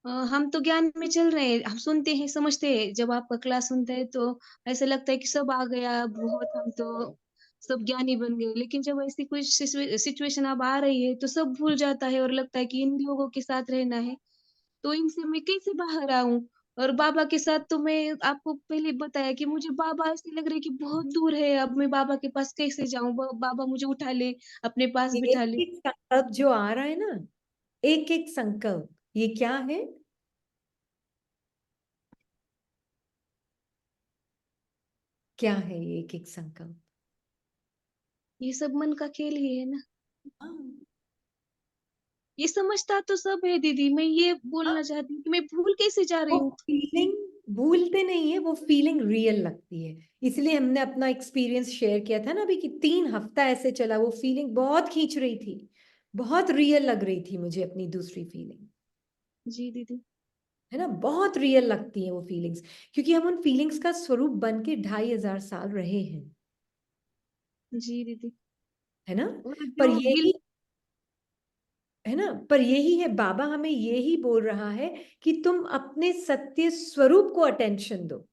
हम तो ज्ञान में चल रहे हैं, हम सुनते हैं समझते हैं। जब आपका क्लास सुनते हैं तो ऐसा लगता है कि सब आ गया बहुत, हम तो सब ज्ञानी बन गए। लेकिन जब ऐसी कोई सिचुएशन अब आ रही है तो सब भूल जाता है और लगता है कि इन लोगों के साथ रहना है, तो इनसे मैं कैसे बाहर आऊं। और बाबा के साथ तो मैं आपको पहले बताया कि मुझे बाबा ऐसे लग रहा है कि बहुत दूर है, अब मैं बाबा के पास कैसे जाऊं, बाबा मुझे उठा ले, अपने पास एक बिठा ले। एक संकल्प जो आ रहा है ना, एक एक संकल्प, ये क्या है? क्या है ये एक एक संकल्प? ये सब मन का खेल ही है ना। हाँ, ये समझता तो सब है दीदी, मैं ये बोलना चाहती हूँ कि मैं भूल कैसे जा रही वो हूँ। फीलिंग भूलते नहीं है, वो फीलिंग रियल लगती है। इसलिए हमने अपना एक्सपीरियंस शेयर किया था ना अभी कि 3 हफ्ता ऐसे चला, वो फीलिंग बहुत खींच रही थी, बहुत रियल लग रही थी मुझे अपनी दूसरी फीलिंग, जी दीदी। है ना। बहुत रियल लगती है वो फीलिंग्स, क्योंकि हम उन फीलिंग्स का स्वरूप बन के 2500 साल रहे हैं, जी दीदी। है ना। और पर जो गिल्ट, यही है ना, पर यही है, बाबा हमें यही बोल रहा है कि तुम अपने सत्य स्वरूप को अटेंशन दो।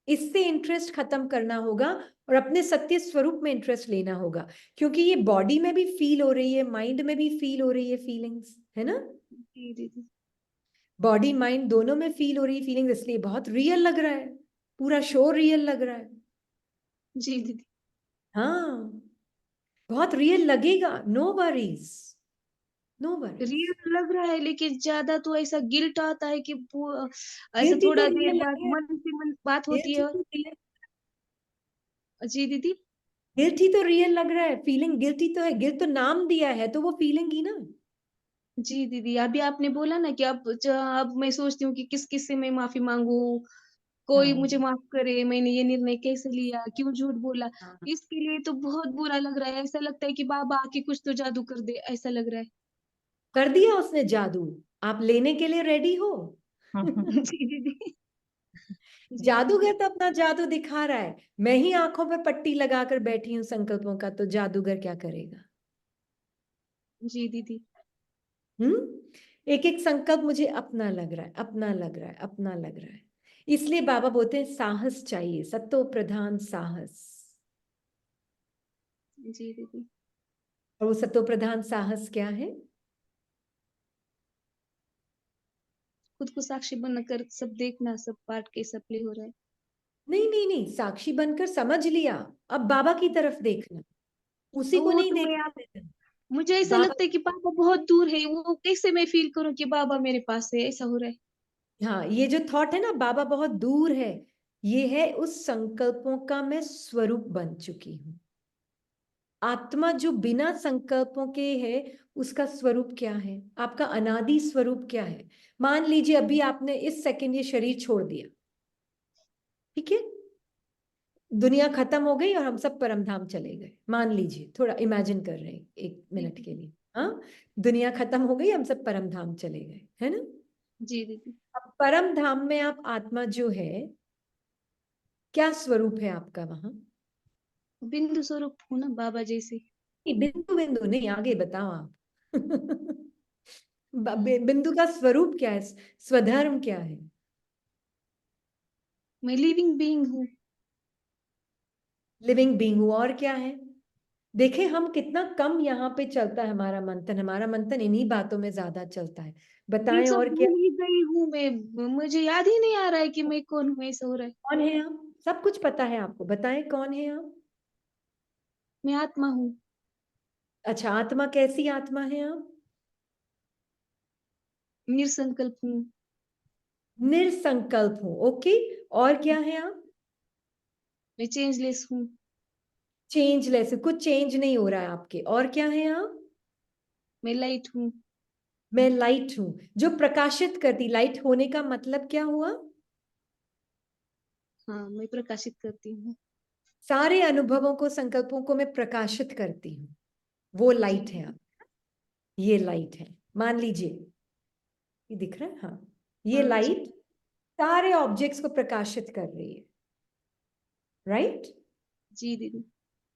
इससे इंटरेस्ट खत्म करना होगा और अपने सत्य स्वरूप में इंटरेस्ट लेना होगा, क्योंकि ये बॉडी में भी फील हो रही है, माइंड में भी फील हो रही है फीलिंग्स, है ना। जी दीदी। बॉडी माइंड दोनों में फील हो रही है फीलिंग्स, इसलिए बहुत रियल लग रहा है, पूरा शो रियल लग रहा है। जी दीदी। हाँ, बहुत रियल लगेगा, no worries, no worries. Real लग रहा है, लेकिन ज्यादा तो ऐसा गिल्ट आता है कि ऐसा गिल्टी तो थोड़ा देर रियल बाद है, मन से मन बात होती गिल्टी है। तो रियल, जी दीदी। गिल्टी तो रियल लग रहा है, फीलिंग गिल्टी तो है, गिल्ट तो नाम दिया है तो वो फीलिंग ही ना। जी दीदी, अभी आपने बोला ना कि अब मैं सोचती हूँ कि किस किस से मैं माफी मांगू, कोई हाँ मुझे माफ करे, मैंने ये निर्णय कैसे लिया, क्यों झूठ बोला। हाँ, इसके लिए तो बहुत बुरा लग रहा है, ऐसा लगता है कि बाबा आके कुछ तो जादू कर दे, ऐसा लग रहा है। कर दिया उसने जादू, आप लेने के लिए रेडी हो। जी दीदी। जी दीदी। जादूगर तो अपना जादू दिखा रहा है, मैं ही आंखों पे पट्टी लगाकर बैठी हूँ संकल्पों का, तो जादूगर क्या करेगा। जी दीदी। एक एक संकल्प मुझे अपना लग रहा है, अपना लग रहा है, अपना लग रहा है। इसलिए बाबा बोलते हैं साहस चाहिए, सत्तो प्रधान साहस। जी दीदी। और वो सत्तो प्रधान साहस क्या है। खुद को साक्षी बनकर सब देखना, सब पार्ट कैसा प्ले हो रहा है। नहीं नहीं नहीं, साक्षी बनकर समझ लिया, अब बाबा की तरफ देखना, उसी को वो नहीं तो मैं देखने आप देना। मुझे ऐसा बाबा, लगता है कि पापा बहुत दूर है, वो कैसे मैं फील करूं कि बाबा मेरे पास है, ऐसा हो रहा है। हाँ, ये जो थॉट है ना बाबा बहुत दूर है, ये है उस संकल्पों का मैं स्वरूप बन चुकी हूँ। आत्मा जो बिना संकल्पों के है, उसका स्वरूप क्या है, आपका अनादि स्वरूप क्या है। मान लीजिए अभी आपने इस सेकंड ये शरीर छोड़ दिया, ठीक है, दुनिया खत्म हो गई और हम सब परमधाम चले गए, मान लीजिए, थोड़ा इमेजिन कर रहे हैं 1 मिनट के लिए। हाँ, दुनिया खत्म हो गई, हम सब परमधाम चले गए, है ना। जी दीदी। अब परम धाम में आप आत्मा जो है, क्या स्वरूप है आपका वहां। बिंदु स्वरूप हूँ ना बाबा जैसे। बिंदु बिंदु नहीं, आगे बताओ आप। बिंदु का स्वरूप क्या है, स्वधर्म क्या है। मैं लिविंग बीइंग हूँ। लिविंग बीइंग हूँ, और क्या है। देखे हम कितना कम यहाँ पे चलता है हमारा मंथन, हमारा मंथन इन्हीं बातों में ज्यादा चलता है। ये बताएं सब और क्या। भूल ही गई हूँ मैं, मुझे याद ही नहीं आ रहा है कि मैं कौन हूँ, ऐसा हो रहा है। कौन है आप, सब कुछ पता है आपको, बताएं कौन है आप। मैं आत्मा हूँ। अच्छा, आत्मा कैसी आत्मा है आप। निरसंकल्प हूँ। निरसंकल्प हूँ, ओके। और क्या है आप। मैं चेंजलेस हूँ। चेंजलेस, कुछ चेंज नहीं हो रहा है आपके, और क्या है आप। मैं लाइट हूँ। मैं लाइट हूं, जो प्रकाशित करती, लाइट होने का मतलब क्या हुआ। हाँ, मैं प्रकाशित करती हूँ। सारे अनुभवों को, संकल्पों को मैं प्रकाशित करती हूँ, वो जी लाइट है दीदी। आप। ये लाइट है, मान लीजिए, ये दिख रहा है, हाँ, ये हाँ जी। लाइट सारे ऑब्जेक्ट्स को प्रकाशित कर रही है, राइट। जी दीदी।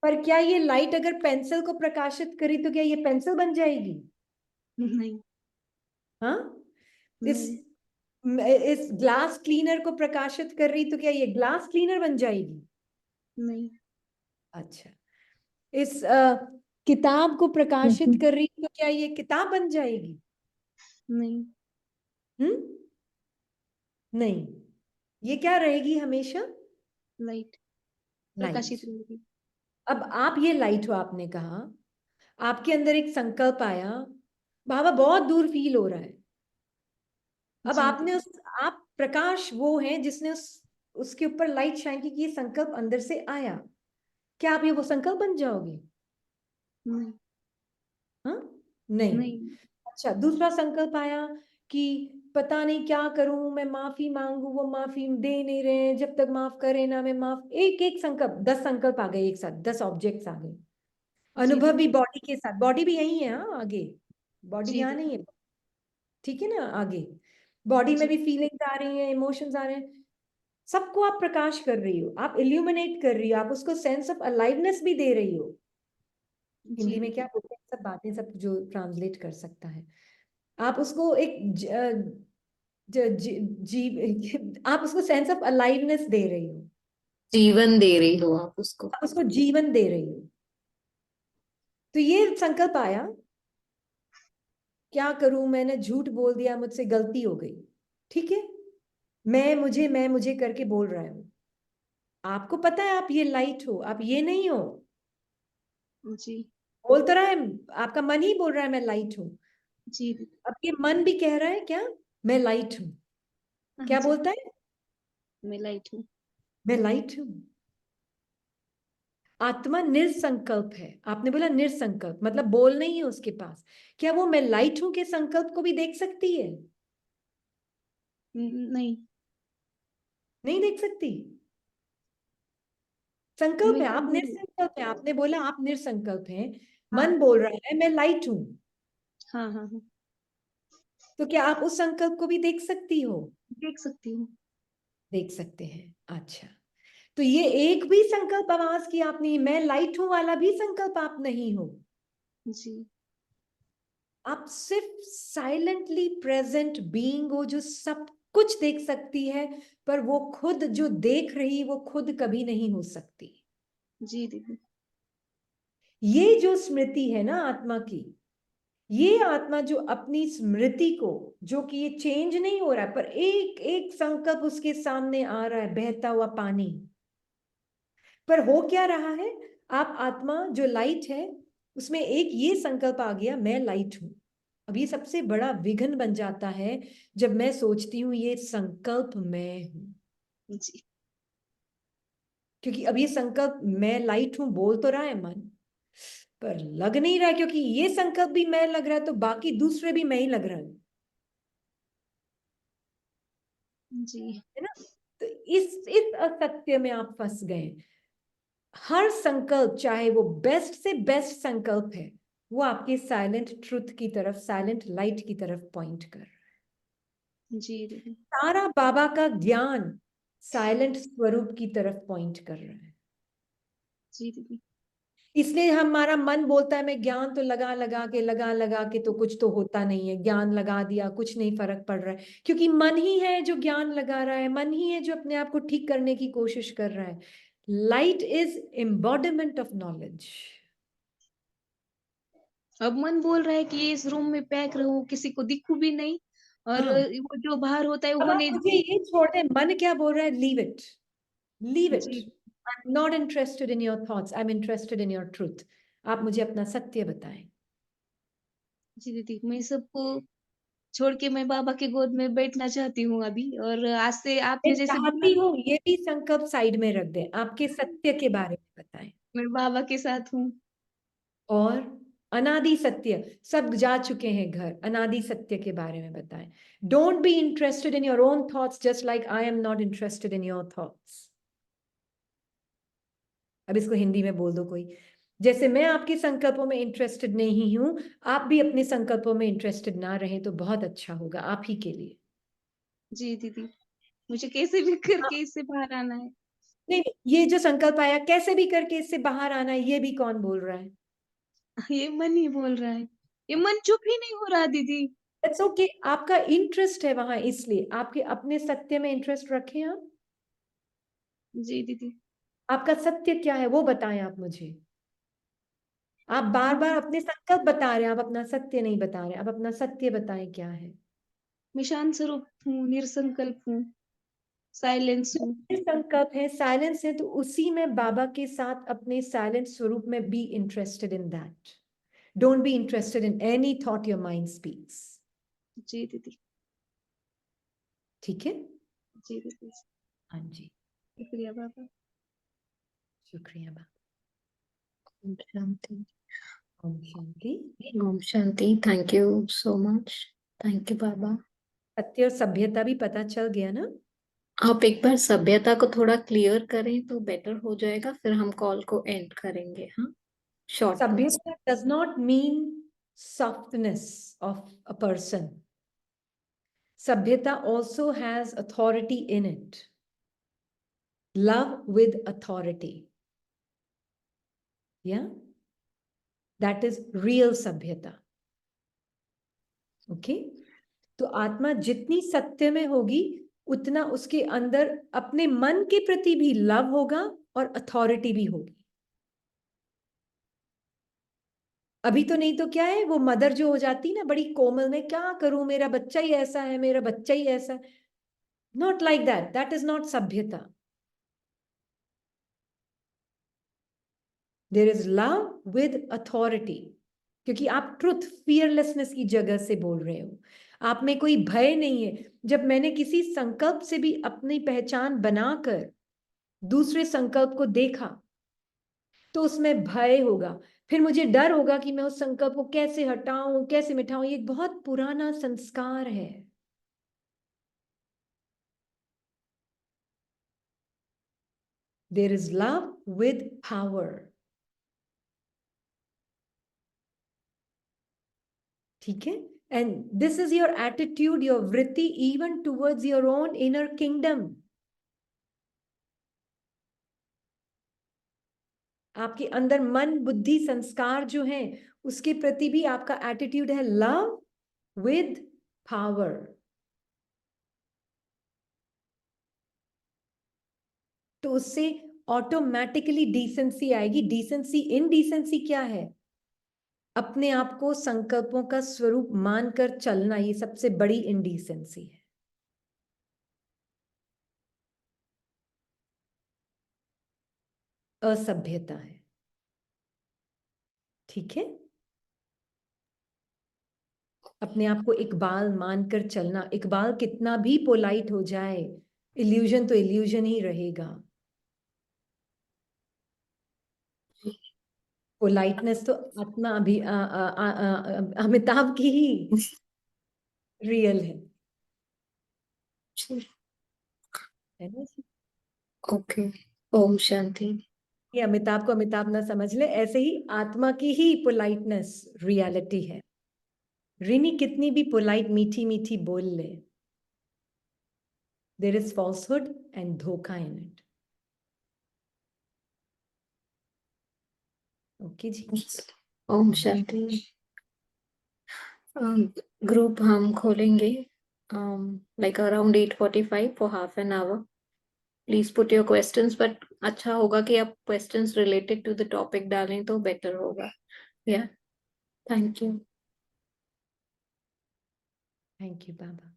पर क्या ये लाइट अगर पेंसिल को प्रकाशित करी तो क्या ये पेंसिल बन जाएगी। नहीं। हाँ, इस नहीं। इस ग्लास क्लीनर को प्रकाशित कर रही तो क्या ये ग्लास क्लीनर बन जाएगी। नहीं। अच्छा, इस किताब को प्रकाशित कर रही तो क्या ये किताब बन जाएगी। नहीं। हम्म, नहीं, ये क्या रहेगी हमेशा, लाइट। लाइट। प्रकाशित रहेगी। अब आप ये लाइट हो, आपने कहा आपके अंदर एक संकल्प आया, बाबा बहुत दूर फील हो रहा है। अब जी आपने दीदी। उस, आप प्रकाश वो है जिसने उसके ऊपर लाइट शाइन की कि ये संकल्प अंदर से आया, क्या आप ये वो संकल्प बन जाओगे। नहीं हाँ, नहीं। नहीं अच्छा, दूसरा संकल्प आया कि पता नहीं क्या करूं, मैं माफी मांगू, वो माफी दे नहीं रहे हैं, जब तक माफ करे ना मैं माफ। एक एक संकल्प, 10 संकल्प आ गए एक साथ, 10 ऑब्जेक्ट्स आ गए। जी अनुभव भी दीदी बॉडी के साथ, बॉडी भी यही है, हाँ आगे, बॉडी जी यहाँ दीदी नहीं है, ठीक है ना, आगे बॉडी में जी भी फीलिंग्स आ रही हैं, इमोशंस आ रहे हैं, सबको आप प्रकाश कर रही हो, आप इल्यूमिनेट कर रही हो, आप उसको सेंस ऑफ अलाइवनेस भी दे रही हो। जी हिंदी में क्या दीदी बोलते हैं, सब बातें, सब जो ट्रांसलेट कर सकता है, आप उसको एक आप उसको सेंस ऑफ अलाइवनेस दे रही हो, जीवन दे रही हो आप उसको। आप उसको जीवन दे रही हो। तो ये संकल्प आया, क्या करूं, मैंने झूठ बोल दिया, मुझसे गलती हो गई, ठीक है, मैं मुझे करके बोल रहा हूं। आपको पता है आप ये लाइट हो, आप ये नहीं हो, जी बोल तो रहा है, आपका मन ही बोल रहा है मैं लाइट हूं। जी दीदी अब ये मन भी कह रहा है क्या, मैं लाइट हूं, हाँ क्या जी बोलता है, मैं लाइट हूँ। मैं लाइट हूं। आत्मा निर्संकल्प है, आपने बोला निर्संकल्प, मतलब बोल नहीं है उसके पास, क्या वो मैं लाइट हूं के संकल्प को भी देख सकती है, नहीं नहीं देख सकती। संकल्प मैं है, जब आप बोल निर्संकल्प है, आपने बोला आप निर्संकल्प हैं, हाँ मन बोल रहा है मैं लाइट हूं, हाँ हाँ हाँ तो क्या आप उस संकल्प को भी देख सकती हो, देख सकती हूँ। देख सकते हैं। अच्छा, तो ये एक भी संकल्प आवाज की आपने, मैं लाइट हूं वाला भी संकल्प आप नहीं हो, जी आप सिर्फ साइलेंटली प्रेजेंट बीइंग हो, जो सब कुछ देख सकती है, पर वो खुद जो देख रही वो खुद कभी नहीं हो सकती। जी दीदी ये जो स्मृति है ना आत्मा की, ये आत्मा जो अपनी स्मृति को, जो कि ये चेंज नहीं हो रहा है, पर एक एक संकल्प उसके सामने आ रहा है, बहता हुआ पानी, पर हो क्या रहा है, आप आत्मा जो लाइट है, उसमें एक ये संकल्प आ गया, मैं लाइट हूं। अब ये सबसे बड़ा विघ्न बन जाता है जब मैं सोचती हूं ये संकल्प मैं हूं, जी क्योंकि अब ये संकल्प मैं लाइट हूं बोल तो रहा है मन, पर लग नहीं रहा है, क्योंकि ये संकल्प भी मैं लग रहा है, तो बाकी दूसरे भी मैं ही लग रहा है जी है ना। तो इस असत्य में आप फंस गए। हर संकल्प, चाहे वो बेस्ट से बेस्ट संकल्प है, वो आपके साइलेंट ट्रुथ की तरफ, साइलेंट लाइट की तरफ पॉइंट कर रहा है। जी दीदी सारा बाबा का ज्ञान साइलेंट स्वरूप की तरफ पॉइंट कर रहा है। जी दीदी इसलिए हमारा मन बोलता है मैं ज्ञान तो लगा लगा के तो कुछ तो होता नहीं है, ज्ञान लगा दिया कुछ नहीं फर्क पड़ रहा है, क्योंकि मन ही है जो ज्ञान लगा रहा है, मन ही है जो अपने आप को ठीक करने की कोशिश कर रहा है। Light is embodiment of knowledge. अब मन बोल रहा है कि इस रूम में पैक रहूं, किसी को दिखूं भी नहीं, और हाँ, वो जो बाहर होता है वो अब आप होने मुझे दे। ये छोड़ दें, मन क्या बोल रहा है, लीव इट, लीव इट, जी I am not interested in your thoughts, I am interested in your truth. आप मुझे अपना सत्य बताएं। जी दीदी मैं सबको छोड़ के मैं बाबा के गोद में बैठना चाहती हूँ अभी, और आज से मैं आपने जैसे बोला चाहती हूँ ये भी संकल्प साइड में रख दें, आपके सत्य के बारे में बताएं। मैं बाबा के साथ हूँ। और अनादि सत्य, सब जा चुके हैं घर, अनादि सत्य के बारे में बताएं। Don't be interested in your own thoughts just like I am not interested in your thoughts. अब इसको हिंदी में बोल दो कोई, जैसे मैं आपके संकल्पों में इंटरेस्टेड नहीं हूं, आप भी अपने संकल्पों में इंटरेस्टेड ना रहें तो बहुत अच्छा होगा आप ही के लिए। जी दीदी मुझे कैसे भी करके इससे बाहर आना है। नहीं नहीं, ये जो संकल्प आया कैसे भी करके इससे बाहर आना है, ये भी कौन बोल रहा है, ये मन ही बोल रहा है, ये मन चुप ही नहीं हो रहा दीदी। इट्स ओके, आपका इंटरेस्ट है वहां, इसलिए आपके अपने सत्य में इंटरेस्ट रखें आप। जी दीदी आपका सत्य क्या है वो बताएं आप मुझे। आप बार बार अपने संकल्प बता रहे हैं, आप अपना सत्य नहीं बता रहे, आप अपना सत्य बताएं क्या है। मैं शांत स्वरूप हूँ, निरसंकल्प हूँ, साइलेंस हूँ। संकल्प है, साइलेंस है, तो उसी में बाबा के साथ अपने साइलेंट स्वरूप में be interested in that. Don't be interested in any thought your mind speaks. जी दीदी ठीक है, जी दीदी हाँ जी, शुक्रिया बाबा। शुक्रिया बाबा। शांति। ओम शांति। ओम शांति। Thank you so much. Thank you बाबा। सत्य और सभ्यता भी पता चल गया ना? आप एक बार सभ्यता को थोड़ा क्लियर करें तो बेटर हो जाएगा, फिर हम कॉल को एंड करेंगे। हाँ, शॉर्ट। सभ्यता does not mean softness of a person. Sabhyata also has authority in it. Love with authority. Yeah? That is real Sabhyata. Okay? तो आत्मा जितनी सत्य में होगी उतना उसके अंदर अपने मन के प्रति भी लव होगा और अथॉरिटी भी होगी। अभी तो नहीं तो क्या है, वो मदर जो हो जाती ना बड़ी कोमल, में क्या करूं, मेरा बच्चा ही ऐसा है, मेरा बच्चा ही ऐसा। Not like that, that is not सभ्यता। There is love with authority, क्योंकि आप ट्रुथ फियरलेसनेस की जगह से बोल रहे हो, आप में कोई भय नहीं है। जब मैंने किसी संकल्प से भी अपनी पहचान बनाकर दूसरे संकल्प को देखा तो उसमें भय होगा, फिर मुझे डर होगा कि मैं उस संकल्प को कैसे हटाऊं, कैसे मिटाऊं। ये एक बहुत पुराना संस्कार है। There is love with power. ठीक है? And this is your attitude, your वृत्ति even towards your own inner kingdom. आपके अंदर मन बुद्धि संस्कार जो है उसके प्रति भी आपका एटीट्यूड है लव विद पावर। तो उससे ऑटोमेटिकली डिसेंसी आएगी। डिसेंसी, इनडिसेंसी क्या है? अपने आप को संकल्पों का स्वरूप मानकर चलना, ये सबसे बड़ी इनडिसेंसी है। असभ्यता है। ठीक है? अपने आप को इकबाल मानकर चलना। इकबाल कितना भी पोलाइट हो जाए, इल्यूजन तो इल्यूजन ही रहेगा। पोलाइटनेस तो आत्मा अभी अमिताभ की ही रियल है ना जी? ओके। ओम शांति। ये अमिताभ को अमिताभ ना समझ ले, ऐसे ही आत्मा की ही पोलाइटनेस रियलिटी है। रिनी कितनी भी पोलाइट मीठी मीठी बोल ले, देयर इज फॉल्सहुड एंड धोखा इन इट। ओके जी। ओम शांति। ग्रुप हम खोलेंगे like around 8:45 for half an hour. Please put your questions, but अच्छा होगा कि आप questions related to the topic डालें तो बेटर होगा। या thank you. Thank you Baba.